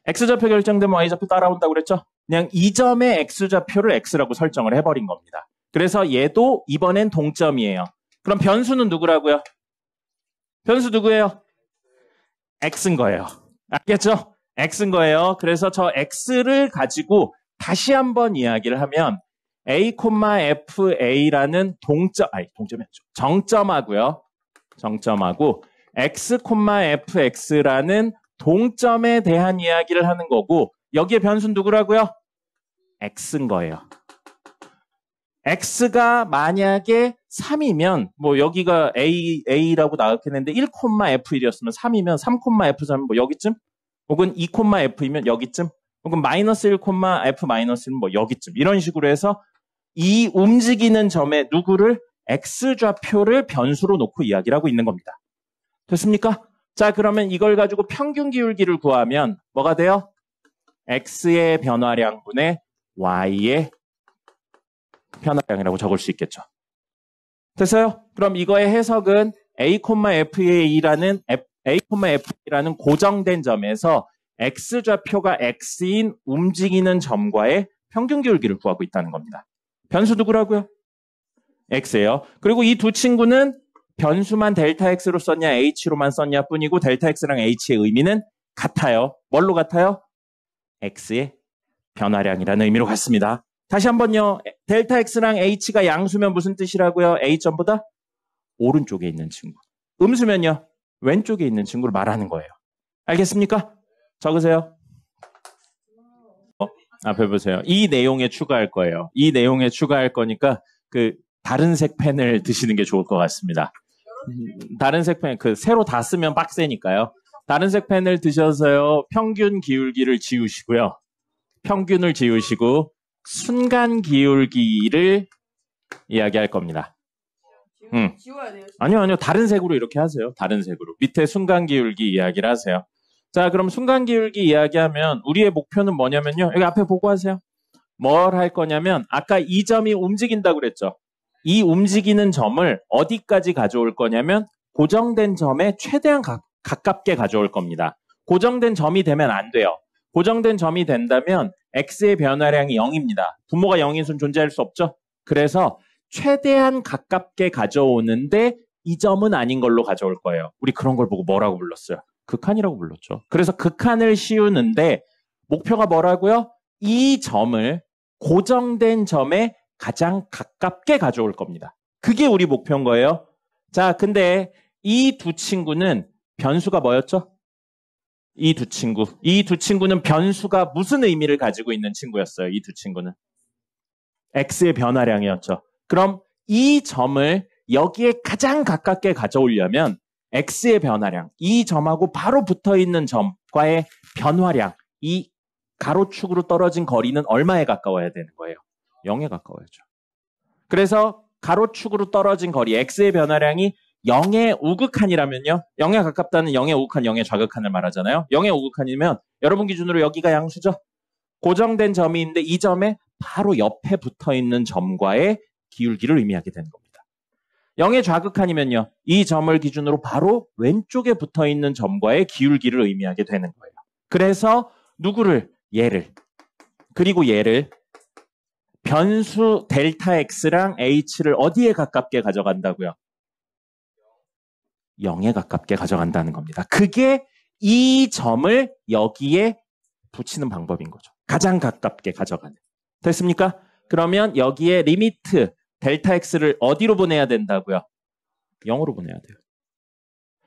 x좌표 결정되면 y좌표 따라온다고 그랬죠? 그냥 이 점의 x좌표를 x라고 설정을 해버린 겁니다. 그래서 얘도 이번엔 동점이에요. 그럼 변수는 누구라고요? 변수 누구예요? x인 거예요. 알겠죠? x인 거예요. 그래서 저 x를 가지고 다시 한번 이야기를 하면 a, fa라는 동점이었죠. 정점하고요. 정점하고 x, fx라는 동점에 대한 이야기를 하는 거고 여기에 변수는 누구라고요? x인 거예요. x가 만약에 3이면 뭐 여기가 a라고 나왔겠는데 1,f1이었으면 3이면 3,f3은 뭐 여기쯤? 혹은 2,f이면 여기쯤? 혹은 마이너스 1,f-1은 뭐 여기쯤. 이런 식으로 해서 이 움직이는 점에 누구를 x좌표를 변수로 놓고 이야기를 하고 있는 겁니다. 됐습니까? 자, 그러면 이걸 가지고 평균 기울기를 구하면 뭐가 돼요? x의 변화량분의 y의 변화량이라고 적을 수 있겠죠. 됐어요? 그럼 이거의 해석은 a,f라는 고정된 점에서 x좌표가 x인 움직이는 점과의 평균 기울기를 구하고 있다는 겁니다. 변수 누구라고요? x예요. 그리고 이 두 친구는 변수만 델타 x로 썼냐 h로만 썼냐 뿐이고 델타 x랑 h의 의미는 같아요. 뭘로 같아요? x의 변화량이라는 의미로 같습니다. 다시 한번요. 델타 x랑 h가 양수면 무슨 뜻이라고요? a점보다 오른쪽에 있는 친구. 음수면요. 왼쪽에 있는 친구를 말하는 거예요. 알겠습니까? 적으세요. 앞에 보세요. 이 내용에 추가할 거예요. 이 내용에 추가할 거니까 다른 색 펜을 드시는 게 좋을 것 같습니다. 다른 색 펜, 새로 다 쓰면 빡세니까요. 다른 색 펜을 드셔서요. 평균 기울기를 지우시고요. 평균을 지우시고 순간 기울기를 이야기할 겁니다. 지워야 돼요. 아니요. 다른 색으로 이렇게 하세요. 다른 색으로. 밑에 순간 기울기 이야기를 하세요. 자, 그럼 순간 기울기 이야기하면 우리의 목표는 뭐냐면요. 여기 앞에 보고 하세요. 뭘 할 거냐면 아까 이 점이 움직인다고 그랬죠. 이 움직이는 점을 어디까지 가져올 거냐면 고정된 점에 최대한 가깝게 가져올 겁니다. 고정된 점이 되면 안 돼요. 고정된 점이 된다면 x의 변화량이 0입니다. 분모가 0인 순 존재할 수 없죠. 그래서 최대한 가깝게 가져오는데 이 점은 아닌 걸로 가져올 거예요. 우리 그런 걸 보고 뭐라고 불렀어요? 극한이라고 불렀죠. 그래서 극한을 씌우는데 목표가 뭐라고요? 이 점을 고정된 점에 가장 가깝게 가져올 겁니다. 그게 우리 목표인 거예요. 자, 근데 이 두 친구는 변수가 뭐였죠? 이 두 친구는 변수가 무슨 의미를 가지고 있는 친구였어요? 이 두 친구는 x의 변화량이었죠. 그럼 이 점을 여기에 가장 가깝게 가져오려면 x의 변화량, 이 점하고 바로 붙어있는 점과의 변화량, 이 가로축으로 떨어진 거리는 얼마에 가까워야 되는 거예요? 0에 가까워야죠. 그래서 가로축으로 떨어진 거리, x의 변화량이 0의 우극한이라면요. 0에 가깝다는 0의 우극한, 0의 좌극한을 말하잖아요. 0의 우극한이면 여러분 기준으로 여기가 양수죠. 고정된 점이 있는데 이 점에 바로 옆에 붙어있는 점과의 기울기를 의미하게 되는 겁니다. 0의 좌극한이면요. 이 점을 기준으로 바로 왼쪽에 붙어있는 점과의 기울기를 의미하게 되는 거예요. 그래서 누구를? 얘를. 그리고 얘를 변수 델타 x랑 h를 어디에 가깝게 가져간다고요? 0에 가깝게 가져간다는 겁니다. 그게 이 점을 여기에 붙이는 방법인 거죠. 가장 가깝게 가져가는. 됐습니까? 그러면 여기에 리미트 델타 x를 어디로 보내야 된다고요? 0으로 보내야 돼요.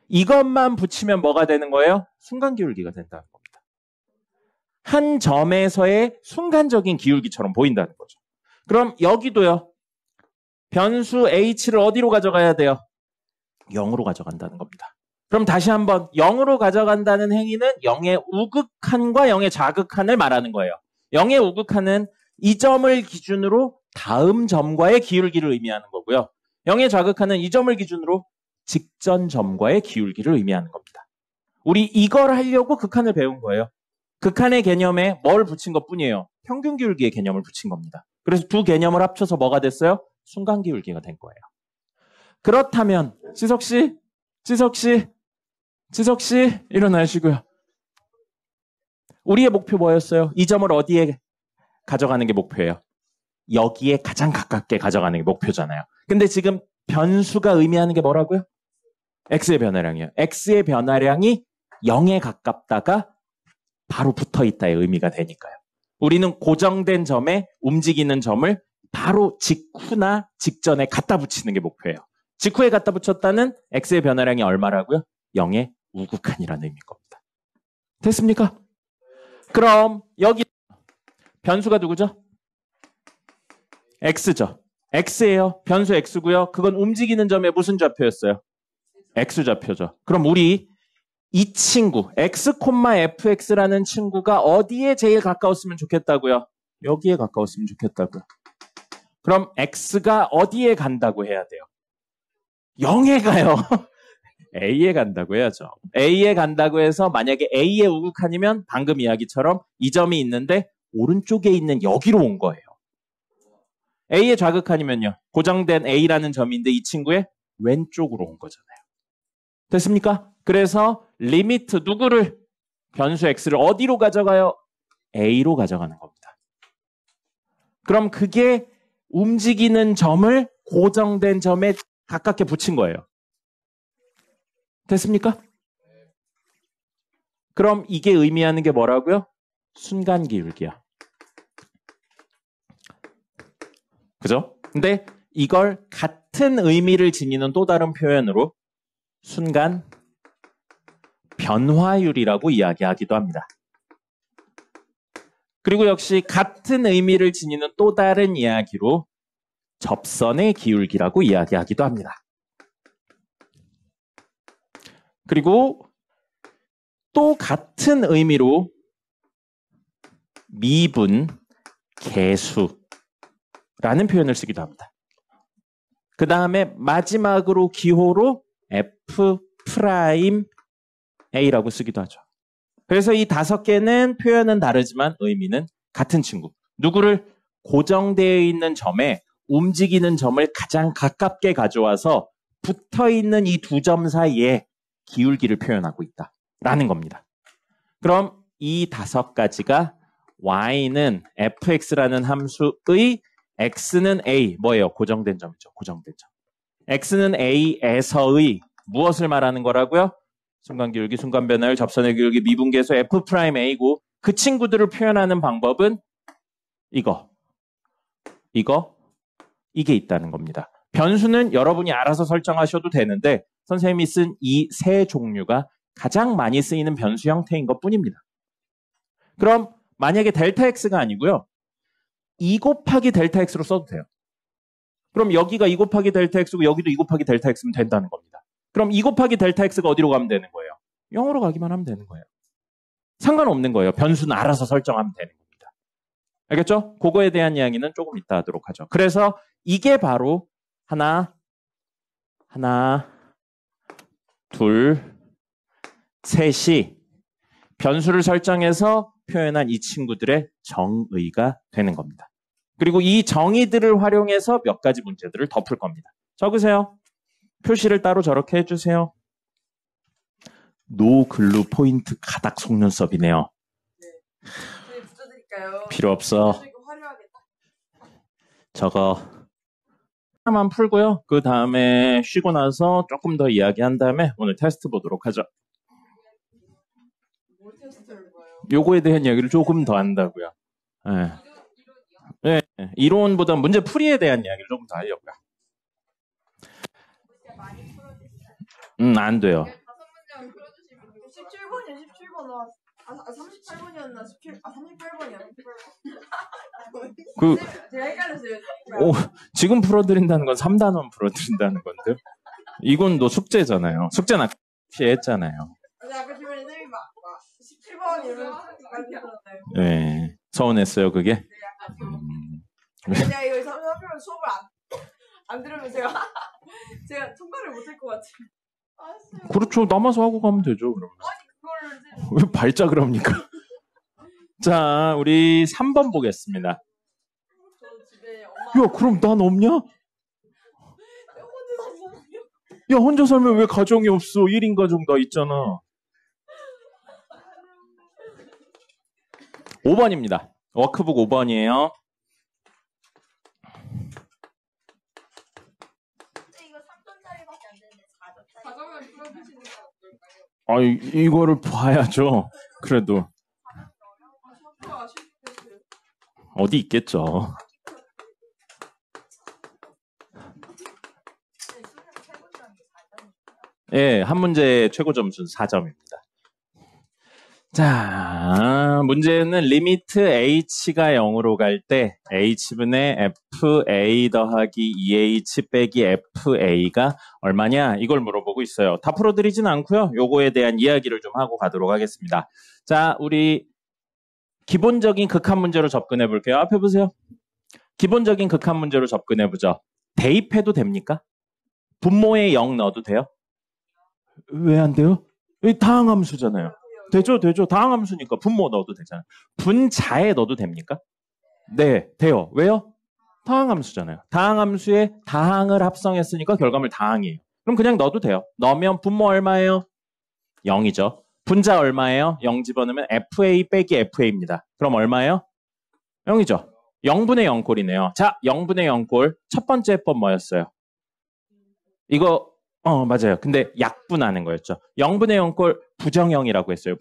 이것만 붙이면 뭐가 되는 거예요? 순간 기울기가 된다는 겁니다. 한 점에서의 순간적인 기울기처럼 보인다는 거죠. 그럼 여기도요. 변수 h를 어디로 가져가야 돼요? 0으로 가져간다는 겁니다. 그럼 다시 한번 0으로 가져간다는 행위는 0의 우극한과 0의 좌극한을 말하는 거예요. 0의 우극한은 이 점을 기준으로 다음 점과의 기울기를 의미하는 거고요. 0의 좌극한은 이 점을 기준으로 직전 점과의 기울기를 의미하는 겁니다. 우리 이걸 하려고 극한을 배운 거예요. 극한의 개념에 뭘 붙인 것뿐이에요. 평균 기울기의 개념을 붙인 겁니다. 그래서 두 개념을 합쳐서 뭐가 됐어요? 순간 기울기가 된 거예요. 그렇다면 지석 씨 일어나시고요. 우리의 목표 뭐였어요? 이 점을 어디에 가져가는 게 목표예요? 여기에 가장 가깝게 가져가는 게 목표잖아요. 근데 지금 변수가 의미하는 게 뭐라고요? x의 변화량이에요. x의 변화량이 0에 가깝다가 바로 붙어있다의 의미가 되니까요. 우리는 고정된 점에 움직이는 점을 바로 직후나 직전에 갖다 붙이는 게 목표예요. 직후에 갖다 붙였다는 x의 변화량이 얼마라고요? 0의 우극한이라는 의미인 겁니다. 됐습니까? 그럼 여기 변수가 누구죠? x죠. x예요. 변수 x고요. 그건 움직이는 점의 무슨 좌표였어요? x 좌표죠. 그럼 우리 이 친구 x, fx라는 친구가 어디에 제일 가까웠으면 좋겠다고요? 여기에 가까웠으면 좋겠다고요. 그럼 x가 어디에 간다고 해야 돼요? 0에 가요. A에 간다고 해야죠. A에 간다고 해서 만약에 A의 우극한이면 방금 이야기처럼 이 점이 있는데 오른쪽에 있는 여기로 온 거예요. A의 좌극한이면요. 고정된 A라는 점인데 이 친구의 왼쪽으로 온 거잖아요. 됐습니까? 그래서 리미트 누구를 변수 x를 어디로 가져가요? A로 가져가는 겁니다. 그럼 그게 움직이는 점을 고정된 점에 가깝게 붙인 거예요. 됐습니까? 그럼 이게 의미하는 게 뭐라고요? 순간 기울기야. 그죠? 근데 이걸 같은 의미를 지니는 또 다른 표현으로 순간 변화율이라고 이야기하기도 합니다. 그리고 역시 같은 의미를 지니는 또 다른 이야기로 접선의 기울기라고 이야기하기도 합니다. 그리고 또 같은 의미로 미분, 계수라는 표현을 쓰기도 합니다. 그 다음에 마지막으로 기호로 F'A라고 쓰기도 하죠. 그래서 이 5개는 표현은 다르지만 의미는 같은 친구. 누구를 고정되어 있는 점에 움직이는 점을 가장 가깝게 가져와서 붙어있는 이 두 점 사이에 기울기를 표현하고 있다라는 겁니다. 그럼 이 5가지가 y는 fx라는 함수의 x는 a, 뭐예요? 고정된 점이죠. 고정된 점. x는 a에서의 무엇을 말하는 거라고요? 순간 기울기, 순간 변화율, 접선의 기울기, 미분계수 f'a고 그 친구들을 표현하는 방법은 이게 있다는 겁니다. 변수는 여러분이 알아서 설정하셔도 되는데 선생님이 쓴 이 세 종류가 가장 많이 쓰이는 변수 형태인 것 뿐입니다. 그럼 만약에 델타 x가 아니고요. 2 곱하기 델타 x로 써도 돼요. 그럼 여기가 2 곱하기 델타 x고 여기도 2 곱하기 델타 x면 된다는 겁니다. 그럼 2 곱하기 델타 x가 어디로 가면 되는 거예요? 0으로 가기만 하면 되는 거예요. 상관없는 거예요. 변수는 알아서 설정하면 되는 겁니다. 알겠죠? 그거에 대한 이야기는 조금 이따 하도록 하죠. 그래서 이게 바로 하나, 둘, 셋이 변수를 설정해서 표현한 이 친구들의 정의가 되는 겁니다. 그리고 이 정의들을 활용해서 몇 가지 문제들을 덮을 겁니다. 적으세요. 표시를 따로 저렇게 해주세요. 노글루 포인트 가닥 속눈썹이네요. 네, 붙여드릴까요? 필요 없어. 화려하겠다. 저거 하나만 풀고요. 그 다음에 쉬고 나서 조금 더 이야기한 다음에 오늘 테스트 보도록 하죠. 뭘 테스트를 봐요? 요거에 대한 이야기를 조금 더 한다고요. 네. 네. 이론보다 문제 풀이에 대한 이야기를 조금 더 하려고요. 안 돼요. 5문제만 풀어주시면 17번이요, 17번 나왔어. 38번이었나? 38번이었나? 제가 헷갈렸어요. 지금 풀어드린다는 건 3단원 풀어드린다는 건데. 이건 너 숙제잖아요. 숙제는 아까 했잖아요. 아까 주변에 쌤이 막 17번 이러면서 헷갈렸잖아요. 네. 서운했어요, 그게? 네, 약간 제가 이거 3편 수업을 안 들으면 제가 통과를 못할 것 같아요. 그렇죠. 남아서 하고 가면 되죠, 그러면. 그걸 왜 발작을 합니까? 자, 우리 3번 보겠습니다. 저 집에 엄마 야, 그럼 난 없냐? 야, 혼자 살면 왜 가정이 없어? 1인 가정 나 있잖아. 5번입니다. 워크북 5번이에요. 이거 3점짜리밖에 안 되는데 4점짜리 4점을 풀어주시는 건 어떨까요? 아, 이거를 봐야죠. 그래도 셔프가 실수했어요. 어디 있겠죠. 예, 한 문제 최고 점수는 4점입니다. 자, 문제는 리미트 h가 0으로 갈 때 h분의 fa 더하기 2h 빼기 fa가 얼마냐? 이걸 물어보고 있어요. 다 풀어드리진 않고요. 요거에 대한 이야기를 좀 하고 가도록 하겠습니다. 자, 우리 기본적인 극한 문제로 접근해 볼게요. 앞에 보세요. 기본적인 극한 문제로 접근해 보죠. 대입해도 됩니까? 분모에 0 넣어도 돼요? 왜 안 돼요? 다항함수잖아요. 되죠. 다항함수니까 분모 넣어도 되잖아요. 분자에 넣어도 됩니까? 네, 돼요. 왜요? 다항함수잖아요. 다항함수에 다항을 합성했으니까 결과물 다항이에요. 그럼 그냥 넣어도 돼요. 넣으면 분모 얼마예요? 0이죠. 분자 얼마예요? 0 집어넣으면 FA 빼기 FA입니다. 그럼 얼마예요? 0이죠. 0분의 0꼴이네요. 자, 0분의 0꼴 첫 번째 해법 뭐였어요? 이거 맞아요. 근데 약분하는 거였죠. 0분의 0꼴 부정형이라고 했어요.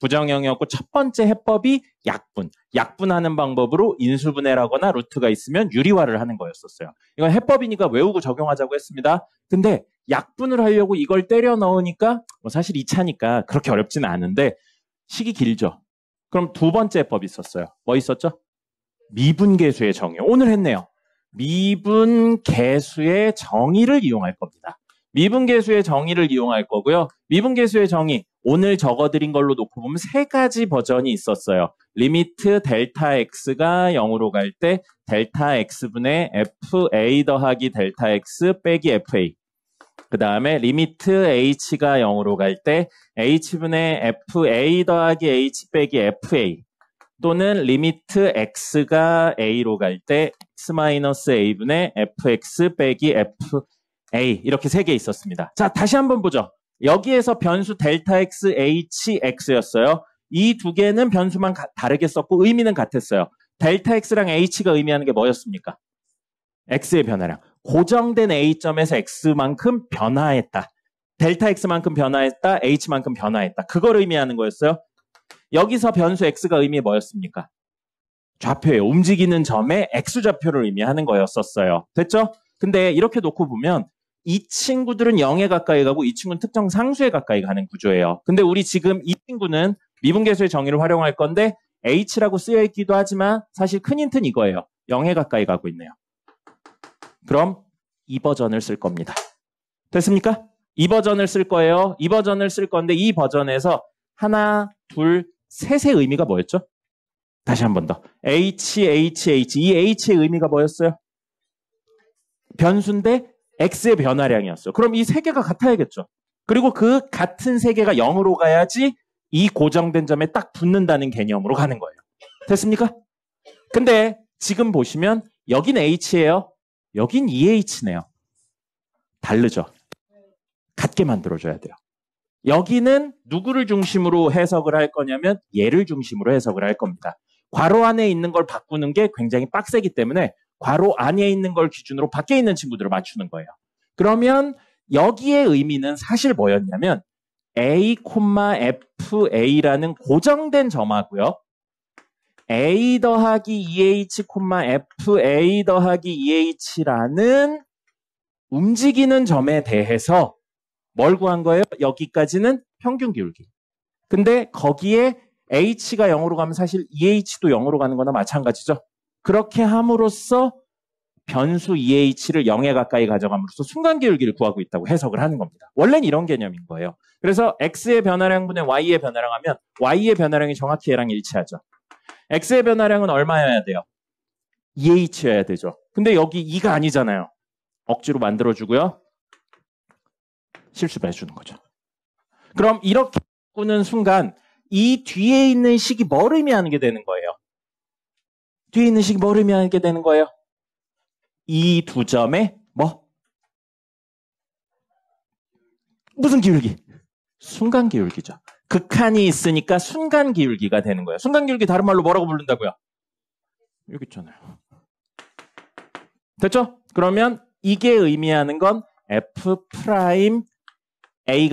부정형이었고 첫 번째 해법이 약분. 약분하는 방법으로 인수분해라거나 루트가 있으면 유리화를 하는 거였었어요. 이건 해법이니까 외우고 적용하자고 했습니다. 근데 약분을 하려고 이걸 때려 넣으니까 사실 2차니까 그렇게 어렵지는 않은데 식이 길죠. 그럼 두 번째 해법이 있었어요. 뭐 있었죠? 미분계수의 정의. 오늘 했네요. 미분계수의 정의를 이용할 겁니다. 미분계수의 정의를 이용할 거고요. 미분계수의 정의, 오늘 적어드린 걸로 놓고 보면 세 가지 버전이 있었어요. 리미트 델타 x가 0으로 갈 때 델타 x분의 fa 더하기 델타 x 빼기 fa. 그 다음에 리미트 h가 0으로 갈 때 h분의 fa 더하기 h 빼기 fa. 또는 리미트 x가 a로 갈 때 x-a분의 fx 빼기 fa 이렇게 세 개 있었습니다. 자, 다시 한번 보죠. 여기에서 변수 델타 x, h, x였어요. 이 두 개는 변수만 다르게 썼고 의미는 같았어요. 델타 x랑 h가 의미하는 게 뭐였습니까? x의 변화량. 고정된 a점에서 x만큼 변화했다. 델타 x만큼 변화했다. h만큼 변화했다. 그걸 의미하는 거였어요. 여기서 변수 x가 의미 뭐였습니까? 좌표예요. 움직이는 점의 x좌표를 의미하는 거였었어요. 됐죠? 근데 이렇게 놓고 보면 이 친구들은 0에 가까이 가고 이 친구는 특정 상수에 가까이 가는 구조예요. 근데 우리 지금 이 친구는 미분계수의 정의를 활용할 건데 h라고 쓰여 있기도 하지만 사실 큰 힌트는 이거예요. 0에 가까이 가고 있네요. 그럼 이 버전을 쓸 겁니다. 됐습니까? 이 버전을 쓸 거예요. 이 버전을 쓸 건데 이 버전에서 하나, 둘, 셋의 의미가 뭐였죠? 다시 한 번 더. h. 이 h의 의미가 뭐였어요? 변수인데 x의 변화량이었어요. 그럼 이 세 개가 같아야겠죠. 그리고 그 같은 세 개가 0으로 가야지 이 고정된 점에 딱 붙는다는 개념으로 가는 거예요. 됐습니까? 근데 지금 보시면 여긴 h예요. 여긴 2h네요. 다르죠? 같게 만들어줘야 돼요. 여기는 누구를 중심으로 해석을 할 거냐면 얘를 중심으로 해석을 할 겁니다. 괄호 안에 있는 걸 바꾸는 게 굉장히 빡세기 때문에 괄호 안에 있는 걸 기준으로 밖에 있는 친구들을 맞추는 거예요. 그러면 여기의 의미는 사실 뭐였냐면 a, fa라는 고정된 점하고요. a 더하기 2h, fa 더하기 2h라는 움직이는 점에 대해서 뭘 구한 거예요? 여기까지는 평균 기울기. 근데 거기에 h가 0으로 가면 사실 2h도 0으로 가는 거나 마찬가지죠. 그렇게 함으로써 변수 2h를 0에 가까이 가져감으로써 순간 기울기를 구하고 있다고 해석을 하는 겁니다. 원래는 이런 개념인 거예요. 그래서 x의 변화량분의 y의 변화량 하면 y의 변화량이 정확히 얘랑 일치하죠. x의 변화량은 얼마여야 돼요? 2h여야 되죠. 근데 여기 2가 아니잖아요. 억지로 만들어주고요. 실수를 해주는 거죠. 그럼 이렇게 바꾸는 순간 이 뒤에 있는 식이 뭘 의미하는 게 되는 거예요? 뒤에 있는 식이 뭘 의미하는 게 되는 거예요? 이 두 점의 뭐? 무슨 기울기? 순간 기울기죠. 극한이 있으니까 순간 기울기가 되는 거예요. 순간 기울기 다른 말로 뭐라고 부른다고요? 여기 있잖아요. 됐죠? 그러면 이게 의미하는 건 F'A가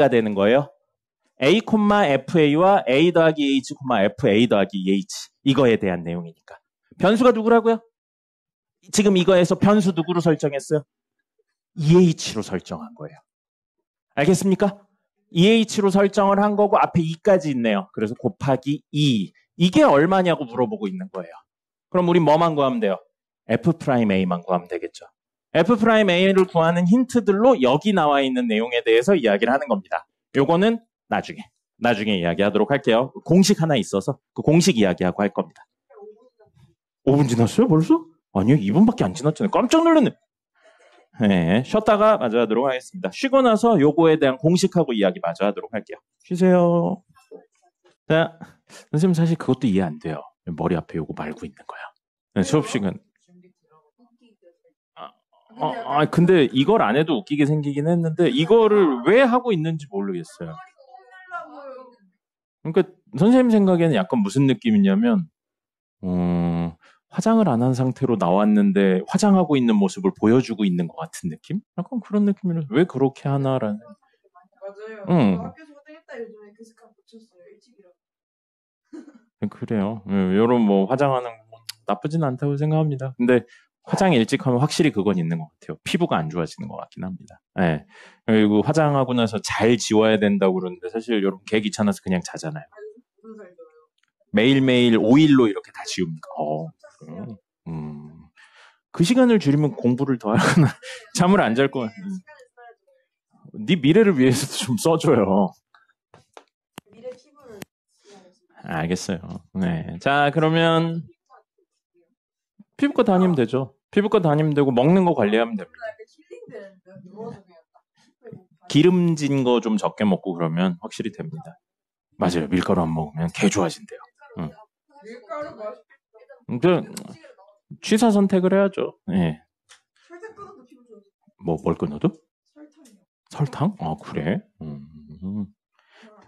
되는 거예요. A, FA와 A 더하기 H, FA 더하기 EH. 이거에 대한 내용이니까. 변수가 누구라고요? 지금 이거에서 변수 누구로 설정했어요? EH로 설정한 거예요. 알겠습니까? EH로 설정을 한 거고 앞에 2까지 있네요. 그래서 곱하기 2. 이게 얼마냐고 물어보고 있는 거예요. 그럼 우리 뭐만 구하면 돼요? F'A만 구하면 되겠죠. F'A를 구하는 힌트들로 여기 나와 있는 내용에 대해서 이야기를 하는 겁니다. 요거는 나중에 이야기하도록 할게요. 공식 하나 있어서 그 공식 이야기하고 할 겁니다. 5분 지났어요 벌써? 아니요, 2분밖에 안 지났잖아요. 깜짝 놀랐네. 네, 쉬었다가 마저 하도록 하겠습니다. 쉬고 나서 요거에 대한 공식하고 이야기 마저 하도록 할게요. 쉬세요. 자, 선생님 사실 그것도 이해 안 돼요. 머리 앞에 요거 말고 있는 거야. 네, 수업 시간. 근데 이걸 안 해도 웃기게 생기긴 했는데 이거를 왜 하고 있는지 모르겠어요. 그러니까 선생님 생각에는 약간 무슨 느낌이냐면 화장을 안 한 상태로 나왔는데 화장하고 있는 모습을 보여주고 있는 것 같은 느낌? 약간 그런 느낌이라서 왜 그렇게 하나라는. 맞아요. 응. 저 학교에서 화장했다 요즘에 그 습관 고쳤어요. 일찍이라고. 그래요. 요런 뭐 화장하는 건 나쁘진 않다고 생각합니다. 근데 화장 일찍 하면 확실히 그건 있는 것 같아요. 피부가 안 좋아지는 것 같긴 합니다. 네. 그리고 화장하고 나서 잘 지워야 된다고 그러는데 사실 여러분 개 귀찮아서 그냥 자잖아요. 무슨 살이잖아요. 매일매일 오일로 이렇게 다 지웁니까? 그 시간을 줄이면 공부를 더 하거나 잠을 안 잘 거야. 네 미래를 위해서도 좀 써줘요. 미래 피부를 알겠어요. 네. 자, 그러면 피부과 다니면 되죠. 피부과 다니면 되고 먹는 거 관리하면 됩니다. 힐링되는데 누워서 그냥 기름진 거 좀 적게 먹고 그러면 확실히 됩니다. 맞아요. 밀가루 안 먹으면 개 좋아진대요. 밀가루 맛있겠다. 근데 취사 선택을 해야죠. 네. 설탕 끊어도 피부 좋아져. 뭘 끊어도? 설탕이요. 설탕? 아, 그래?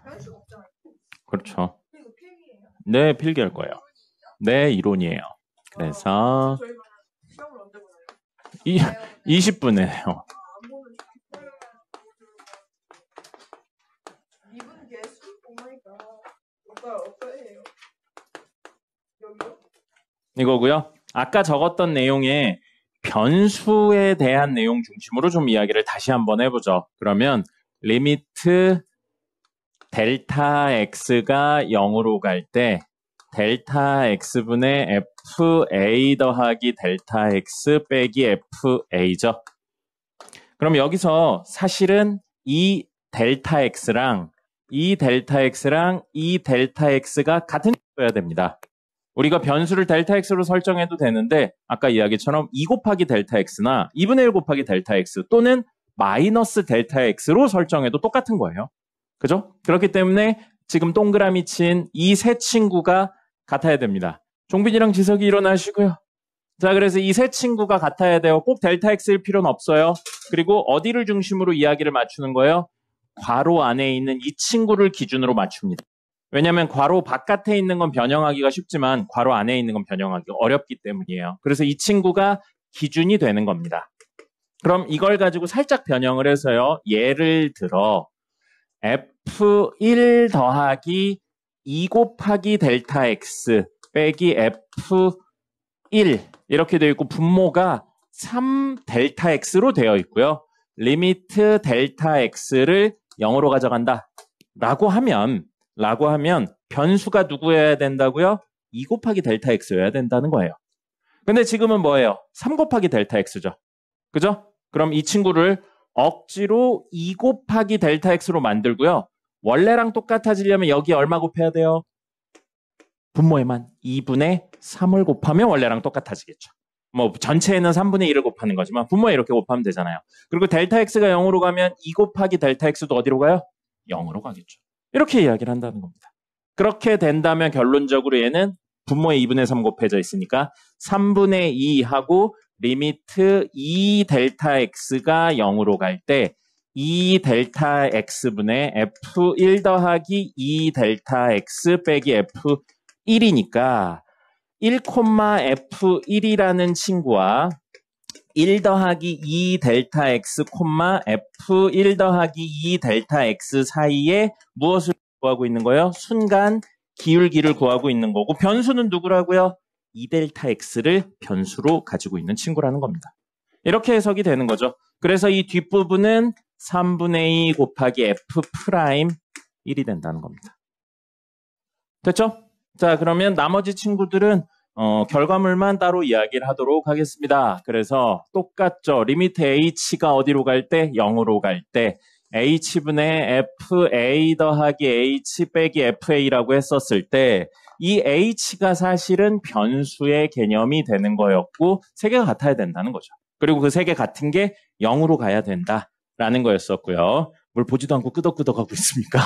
변수가 없잖아요. 그렇죠. 그리고 필기예요. 네, 필기할 거예요. 네, 이론이에요. 그래서 저희가 시험을 언제 보나요? 20분에 안 보는 이분 개수? 오마이갓. 어떠해요? 여기요? 이거고요. 아까 적었던 내용에 변수에 대한 내용 중심으로 좀 이야기를 다시 한번 해보죠. 그러면 리미트 델타 x가 0으로 갈 때 델타 x분의 fa 더하기 델타 x 빼기 fa죠. 그럼 여기서 사실은 이 델타 x랑 이 델타 x가 같은 숫자여야 됩니다. 우리가 변수를 델타 x로 설정해도 되는데 아까 이야기처럼 2 곱하기 델타 x나 2분의 1 곱하기 델타 x 또는 마이너스 델타 x로 설정해도 똑같은 거예요. 그죠? 그렇기 때문에 지금 동그라미 친 이 세 친구가 같아야 됩니다. 종빈이랑 지석이 일어나시고요. 자, 그래서 이 세 친구가 같아야 돼요. 꼭 델타 x일 필요는 없어요. 그리고 어디를 중심으로 이야기를 맞추는 거예요? 괄호 안에 있는 이 친구를 기준으로 맞춥니다. 왜냐하면 괄호 바깥에 있는 건 변형하기가 쉽지만 괄호 안에 있는 건 변형하기가 어렵기 때문이에요. 그래서 이 친구가 기준이 되는 겁니다. 그럼 이걸 가지고 살짝 변형을 해서요. 예를 들어 F1 더하기 2 곱하기 델타 X 빼기 F1 이렇게 되어 있고 분모가 3 델타 X로 되어 있고요. 리미트 델타 X를 0으로 가져간다. 라고 하면 변수가 누구여야 된다고요? 2 곱하기 델타 X여야 된다는 거예요. 근데 지금은 뭐예요? 3 곱하기 델타 X죠. 그죠? 그럼 이 친구를 억지로 2 곱하기 델타 X로 만들고요. 원래랑 똑같아지려면 여기 얼마 곱해야 돼요? 분모에만 2분의 3을 곱하면 원래랑 똑같아지겠죠. 뭐 전체에는 3분의 1을 곱하는 거지만 분모에 이렇게 곱하면 되잖아요. 그리고 델타 X가 0으로 가면 2 곱하기 델타 X도 어디로 가요? 0으로 가겠죠. 이렇게 이야기를 한다는 겁니다. 그렇게 된다면 결론적으로 얘는 분모에 2분의 3 곱해져 있으니까 3분의 2 하고 리미트 2 델타 x가 0으로 갈 때 2 델타 x분의 f1 더하기 2 델타 x 빼기 f1이니까 1, f1이라는 친구와 1 더하기 2 델타 x, f1 더하기 2 델타 x 사이에 무엇을 구하고 있는 거예요? 순간 기울기를 구하고 있는 거고 변수는 누구라고요? 2 델타 x를 변수로 가지고 있는 친구라는 겁니다. 이렇게 해석이 되는 거죠. 그래서 이 뒷부분은 3분의 2 곱하기 F 프라임 1이 된다는 겁니다. 됐죠? 자, 그러면 나머지 친구들은 결과물만 따로 이야기를 하도록 하겠습니다. 그래서 똑같죠. 리미트 h가 어디로 갈 때? 0으로 갈 때 h분의 fa 더하기 h 빼기 fa라고 했었을 때 이 h가 사실은 변수의 개념이 되는 거였고 세 개가 같아야 된다는 거죠. 그리고 그 세 개 같은 게 0으로 가야 된다라는 거였었고요. 뭘 보지도 않고 끄덕끄덕하고 있습니까?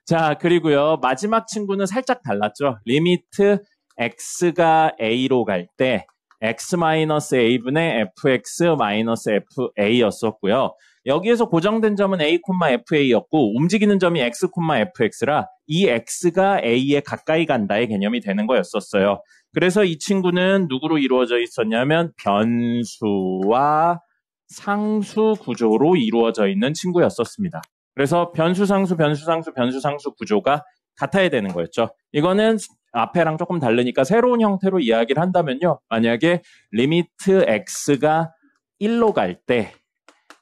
자, 그리고요. 마지막 친구는 살짝 달랐죠. 리미트 x가 a로 갈 때 x-a분의 fx-fa였었고요. 여기에서 고정된 점은 a, fa였고 움직이는 점이 x, fx라 이 x가 a에 가까이 간다의 개념이 되는 거였었어요. 그래서 이 친구는 누구로 이루어져 있었냐면 변수와 상수 구조로 이루어져 있는 친구였었습니다. 그래서 변수, 상수, 변수, 상수, 변수, 상수 구조가 같아야 되는 거였죠. 이거는 앞에랑 조금 다르니까 새로운 형태로 이야기를 한다면요. 만약에 리미트 x가 1로 갈 때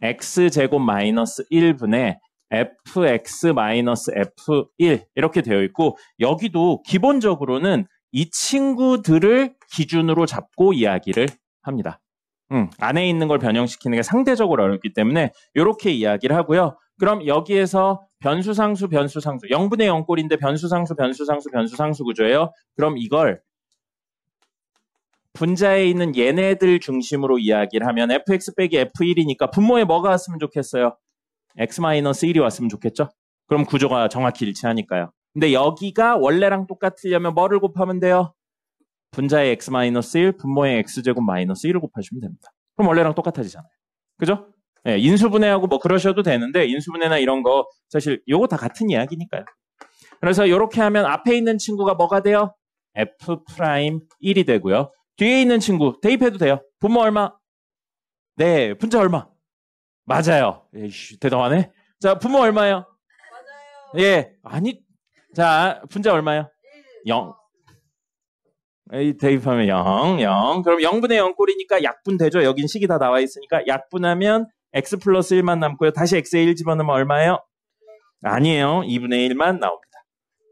x제곱 마이너스 1분의 fx 마이너스 f1 이렇게 되어 있고 여기도 기본적으로는 이 친구들을 기준으로 잡고 이야기를 합니다. 안에 있는 걸 변형시키는 게 상대적으로 어렵기 때문에 이렇게 이야기를 하고요. 그럼 여기에서 변수, 상수, 변수, 상수 0분의 0꼴인데 변수, 상수, 변수, 상수, 변수, 상수 구조예요. 그럼 이걸 분자에 있는 얘네들 중심으로 이야기를 하면 fx 빼기 f1이니까 분모에 뭐가 왔으면 좋겠어요? x-1이 왔으면 좋겠죠? 그럼 구조가 정확히 일치하니까요. 근데 여기가 원래랑 똑같으려면 뭐를 곱하면 돼요? 분자의 x-1, 분모의 x제곱 마이너스 1을 곱하시면 됩니다. 그럼 원래랑 똑같아지잖아요. 그죠? 네, 인수분해하고 뭐 그러셔도 되는데 인수분해나 이런 거 사실 요거 다 같은 이야기니까요. 그래서 이렇게 하면 앞에 있는 친구가 뭐가 돼요? f'1이 되고요. 뒤에 있는 친구 대입해도 돼요. 분모 얼마? 네, 분자 얼마? 맞아요. 에이씨, 대단하네. 자, 분모 얼마예요? 맞아요. 예, 아니, 자, 분자 얼마예요? 0. 대입하면 0, 0. 그럼 0분의 0꼴이니까 약분 되죠? 여긴 식이 다 나와 있으니까 약분하면 x 플러스 1만 남고요. 다시 x에 1 집어넣으면 얼마예요? 아니에요. 2분의 1만 나옵니다.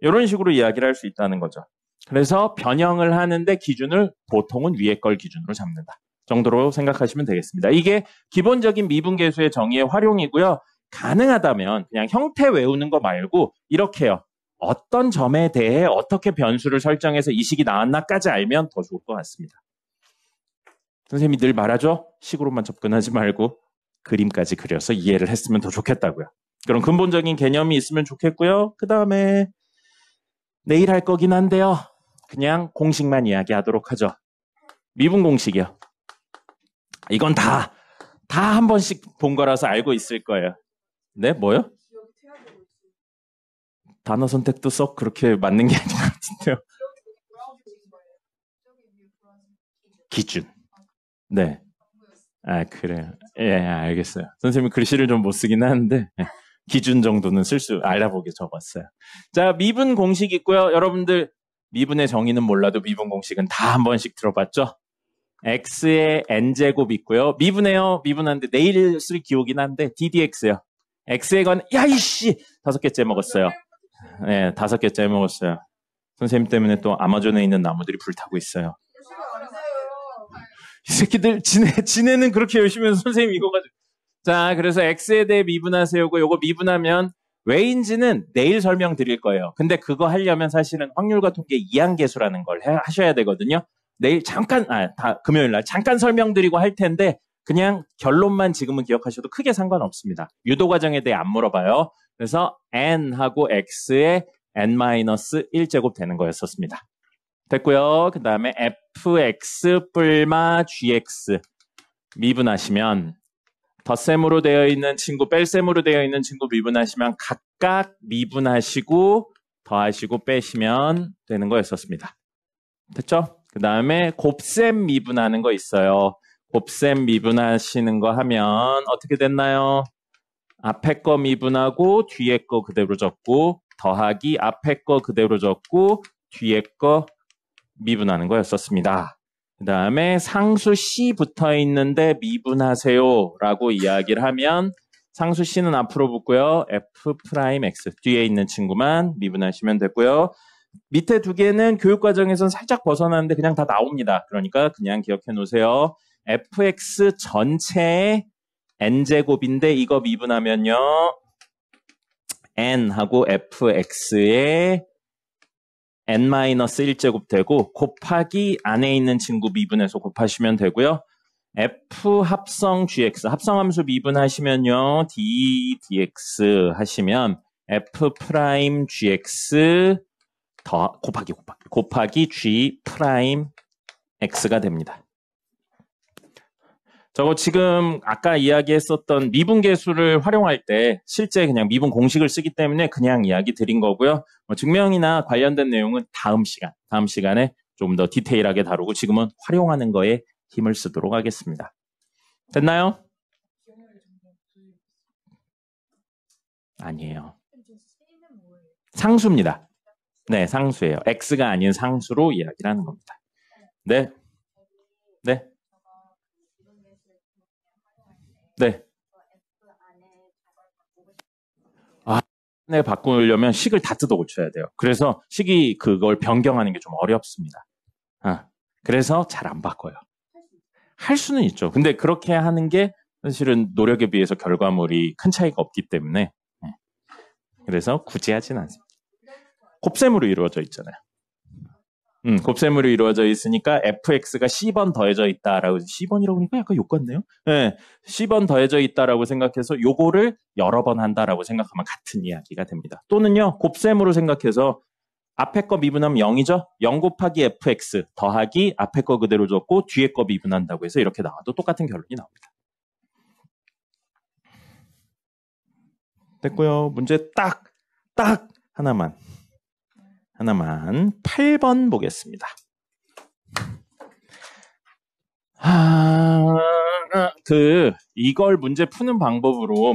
이런 식으로 이야기를 할 수 있다는 거죠. 그래서 변형을 하는데 기준을 보통은 위에 걸 기준으로 잡는다 정도로 생각하시면 되겠습니다. 이게 기본적인 미분계수의 정의의 활용이고요. 가능하다면 그냥 형태 외우는 거 말고 이렇게요. 어떤 점에 대해 어떻게 변수를 설정해서 이 식이 나왔나까지 알면 더 좋을 것 같습니다. 선생님이 늘 말하죠. 식으로만 접근하지 말고 그림까지 그려서 이해를 했으면 더 좋겠다고요. 그런 근본적인 개념이 있으면 좋겠고요. 그 다음에 내일 할 거긴 한데요. 그냥 공식만 이야기하도록 하죠. 미분 공식이요. 이건 다 한 번씩 본 거라서 알고 있을 거예요. 네, 뭐요? 기억이 퇴화되고 있어요. 단어 선택도 썩 그렇게 맞는 게 아닌 것 같은데요. 기준. 네. 아, 그래요. 예, 알겠어요. 선생님이 글씨를 좀 못 쓰긴 하는데 기준 정도는 알아보게 적었어요. 자, 미분 공식 있고요. 여러분들 미분의 정의는 몰라도 미분 공식은 다 한 번씩 들어봤죠? x의 n제곱 있고요. 미분하는데 내일 쓸 기호긴 한데 ddx요. x에 관한 야이씨 5개째 먹었어요. 네, 5개째 먹었어요. 선생님 때문에 또 아마존에 있는 나무들이 불타고 있어요. 이 새끼들 지네는 그렇게 열심히 해서 선생님 이거 가지고. 자, 그래서 x에 대해 미분하세요고 요거 미분하면 왜인지는 내일 설명드릴 거예요. 근데 그거 하려면 사실은 확률과 통계 이항계수라는 걸 하셔야 되거든요. 내일 잠깐 금요일 날 잠깐 설명드리고 할 텐데 그냥 결론만 지금은 기억하셔도 크게 상관없습니다. 유도 과정에 대해 안 물어봐요. 그래서 n하고 x의 n-1제곱 되는 거였었습니다. 됐고요. 그 다음에 fx 뿔마 gx 미분하시면 덧셈으로 되어 있는 친구, 뺄셈으로 되어 있는 친구 미분하시면 각각 미분하시고 더하시고 빼시면 되는 거였었습니다. 됐죠? 그 다음에 곱셈 미분하는 거 있어요. 곱셈 미분하시는 거 하면 어떻게 됐나요? 앞에 거 미분하고 뒤에 거 그대로 적고 더하기 앞에 거 그대로 적고 뒤에 거 미분하는 거였었습니다. 그 다음에 상수 C 붙어 있는데 미분하세요 라고 이야기를 하면 상수 C는 앞으로 붙고요. F 프라임 X 뒤에 있는 친구만 미분하시면 되고요. 밑에 두 개는 교육과정에서는 살짝 벗어나는데 그냥 다 나옵니다. 그러니까 그냥 기억해 놓으세요. fx 전체의 n제곱인데 이거 미분하면요. n하고 fx의 n-1제곱 되고 곱하기 안에 있는 친구 미분해서 곱하시면 되고요. f 합성 gx 합성함수 미분하시면요. d dx 하시면 f 프라임 gx 더 곱하기 g 프라임 x가 됩니다. 저거 지금 아까 이야기했었던 미분계수를 활용할 때 실제 그냥 미분 공식을 쓰기 때문에 그냥 이야기 드린 거고요. 증명이나 관련된 내용은 다음 시간에 좀 더 디테일하게 다루고 지금은 활용하는 거에 힘을 쓰도록 하겠습니다. 됐나요? 아니에요. 상수입니다. 네, 상수예요. x가 아닌 상수로 이야기를 하는 겁니다. 네. 네. 네. 네, 바꾸려면 식을 다 뜯어 고쳐야 돼요. 그래서 식이 그걸 변경하는 게 좀 어렵습니다. 그래서 잘 안 바꿔요. 할 수는 있죠. 근데 그렇게 하는 게 사실은 노력에 비해서 결과물이 큰 차이가 없기 때문에 그래서 굳이 하진 않습니다. 곱셈으로 이루어져 있잖아요. 곱셈으로 이루어져 있으니까 fx가 C번 더해져 있다라고 C번이라고 하니까 약간 욕 같네요. 네, C번 더해져 있다라고 생각해서 요거를 여러 번 한다라고 생각하면 같은 이야기가 됩니다. 또는요. 곱셈으로 생각해서 앞에 거 미분하면 0이죠. 0 곱하기 fx 더하기 앞에 거 그대로 줬고 뒤에 거 미분한다고 해서 이렇게 나와도 똑같은 결론이 나옵니다. 됐고요. 문제 딱 하나만 8번 보겠습니다. 이걸 문제 푸는 방법으로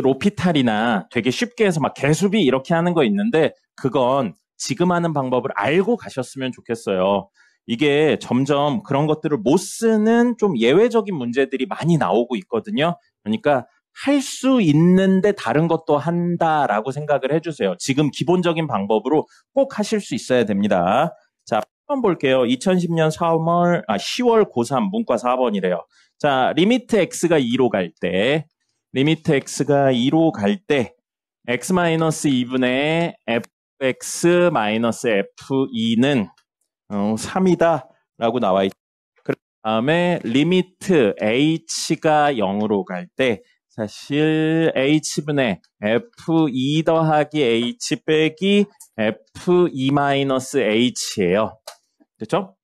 로피탈이나 되게 쉽게 해서 개수비 이렇게 하는 거 있는데 그건 지금 하는 방법을 알고 가셨으면 좋겠어요. 이게 점점 그런 것들을 못 쓰는 좀 예외적인 문제들이 많이 나오고 있거든요. 그러니까 할 수 있는데 다른 것도 한다라고 생각을 해주세요. 지금 기본적인 방법으로 꼭 하실 수 있어야 됩니다. 자, 1번 볼게요. 2010년 10월 고3 문과 4번이래요. 자, 리미트 x가 2로 갈 때, x-2분의 fx-f2는 3이다 라고 나와 있죠. 그 다음에 리미트 h가 0으로 갈 때 사실 h분의 f2 더하기 h 빼기 f2-h예요. 됐죠?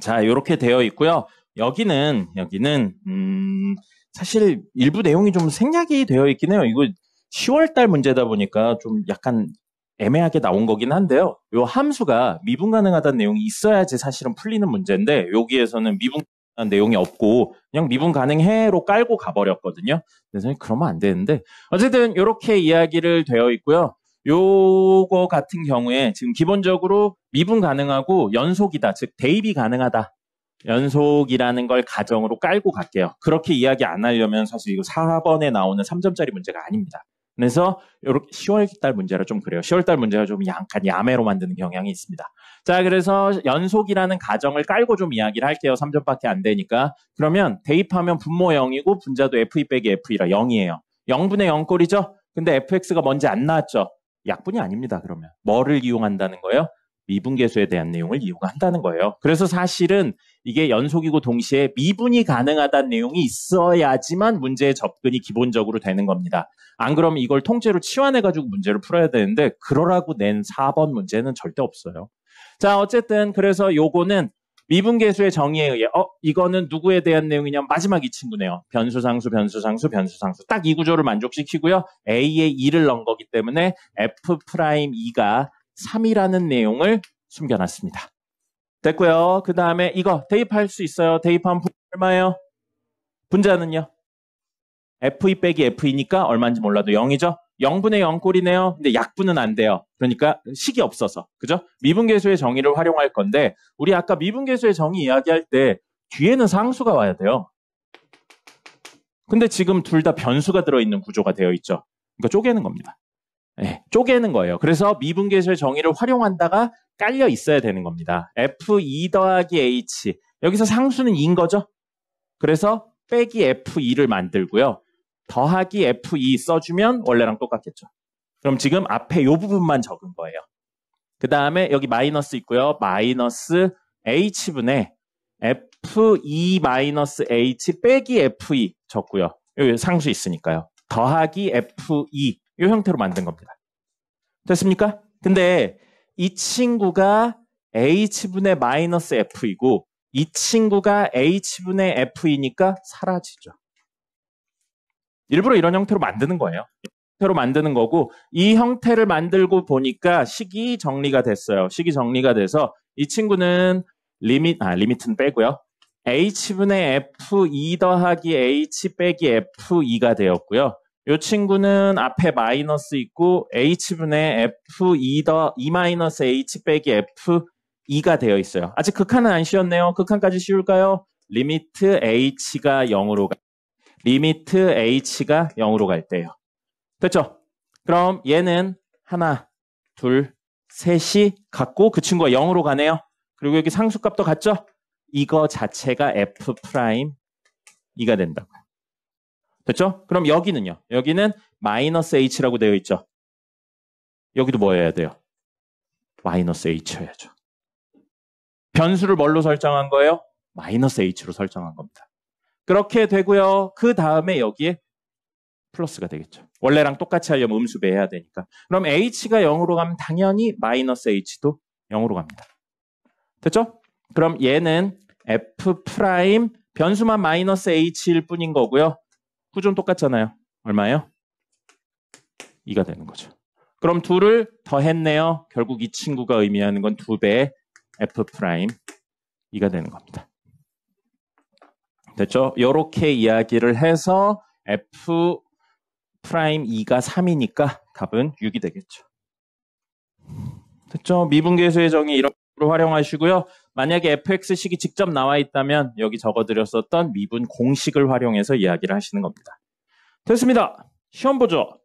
자, 이렇게 되어 있고요. 여기는 사실 일부 내용이 좀 생략이 되어 있긴 해요. 이거 10월달 문제다 보니까 좀 약간 애매하게 나온 거긴 한데요. 요 함수가 미분 가능하다는 내용이 있어야지 사실은 풀리는 문제인데 여기에서는 미분 가능한 내용이 없고 그냥 미분 가능해로 깔고 가버렸거든요. 그래서 그러면 안 되는데 어쨌든 이렇게 이야기를 되어 있고요. 요거 같은 경우에 지금 기본적으로 미분 가능하고 연속이다, 즉 대입이 가능하다. 연속이라는 걸 가정으로 깔고 갈게요. 그렇게 이야기 안 하려면 사실 이거 4번에 나오는 3점짜리 문제가 아닙니다. 그래서 이렇게 10월달 문제라 좀 그래요. 10월달 문제가 좀 약간 야매로 만드는 경향이 있습니다. 자, 그래서 연속이라는 가정을 깔고 좀 이야기를 할게요. 3점밖에 안 되니까. 그러면 대입하면 분모 0이고 분자도 f2 빼기 f2라 0이에요. 0분의 0꼴이죠? 근데 fx가 뭔지 안 나왔죠? 약분이 아닙니다. 그러면 뭐를 이용한다는 거예요? 미분계수에 대한 내용을 이용한다는 거예요. 그래서 사실은 이게 연속이고 동시에 미분이 가능하다는 내용이 있어야지만 문제의 접근이 기본적으로 되는 겁니다. 안 그러면 이걸 통째로 치환해가지고 문제를 풀어야 되는데 그러라고 낸 4번 문제는 절대 없어요. 자, 어쨌든 그래서 요거는 미분계수의 정의에 의해 이거는 누구에 대한 내용이냐? 마지막 이 친구네요. 변수상수. 딱 이 구조를 만족시키고요. A에 2를 넣은 거기 때문에 F'2가 3이라는 내용을 숨겨놨습니다. 됐고요. 그 다음에 이거 대입할 수 있어요. 대입하면 얼마예요? 분자는요? F2 빼기 F이니까 얼마인지 몰라도 0이죠? 0분의 0꼴이네요. 근데 약분은 안 돼요. 그러니까 식이 없어서. 그죠? 미분계수의 정의를 활용할 건데 우리 아까 미분계수의 정의 이야기할 때 뒤에는 상수가 와야 돼요. 근데 지금 둘 다 변수가 들어있는 구조가 되어 있죠. 그러니까 쪼개는 겁니다. 네, 쪼개는 거예요. 그래서 미분계수의 정의를 활용한다가 깔려 있어야 되는 겁니다. F2 더하기 H. 여기서 상수는 2인 거죠? 그래서 빼기 F2를 만들고요. 더하기 F2 써주면 원래랑 똑같겠죠. 그럼 지금 앞에 이 부분만 적은 거예요. 그 다음에 여기 마이너스 있고요. 마이너스 H분의 F2-H 빼기 F2 적고요. 여기 상수 있으니까요. 더하기 F2 이 형태로 만든 겁니다. 됐습니까? 근데 이 친구가 H분의 마이너스 F이고 이 친구가 H분의 F이니까 사라지죠. 일부러 이런 형태로 만드는 거예요. 형태로 만드는 거고 이 형태를 만들고 보니까 식이 정리가 됐어요. 식이 정리가 돼서 이 친구는 리미트는 빼고요. H분의 F2 더하기 H 빼기 F2가 되었고요. 이 친구는 앞에 마이너스 있고 H분의 F2-H 빼기 F2가 되어 있어요. 아직 극한은 안 씌웠네요. 극한까지 씌울까요? 리미트 H가 0으로 갈 때요. 됐죠? 그럼 얘는 하나, 둘, 셋이 같고 그 친구가 0으로 가네요. 그리고 여기 상수값도 같죠? 이거 자체가 F'2가 된다고요. 됐죠? 그럼 여기는요. 여기는 마이너스 H라고 되어 있죠. 여기도 뭐 해야 돼요? 마이너스 H여야죠. 변수를 뭘로 설정한 거예요? 마이너스 H로 설정한 겁니다. 그렇게 되고요. 그 다음에 여기에 플러스가 되겠죠. 원래랑 똑같이 하려면 음수 배해야 되니까. 그럼 H가 0으로 가면 당연히 마이너스 H도 0으로 갑니다. 됐죠? 그럼 얘는 F' 변수만 마이너스 H일 뿐인 거고요. 구조는 똑같잖아요. 얼마예요? 2가 되는 거죠. 그럼 둘을 더했네요. 결국 이 친구가 의미하는 건 2배의 F' 2가 되는 겁니다. 됐죠? 이렇게 이야기를 해서 F' 2가 3이니까 답은 6이 되겠죠. 됐죠? 미분계수의 정의 이런 식으로 활용하시고요. 만약에 fx식이 직접 나와 있다면 여기 적어드렸었던 미분 공식을 활용해서 이야기를 하시는 겁니다. 됐습니다. 시험 보죠.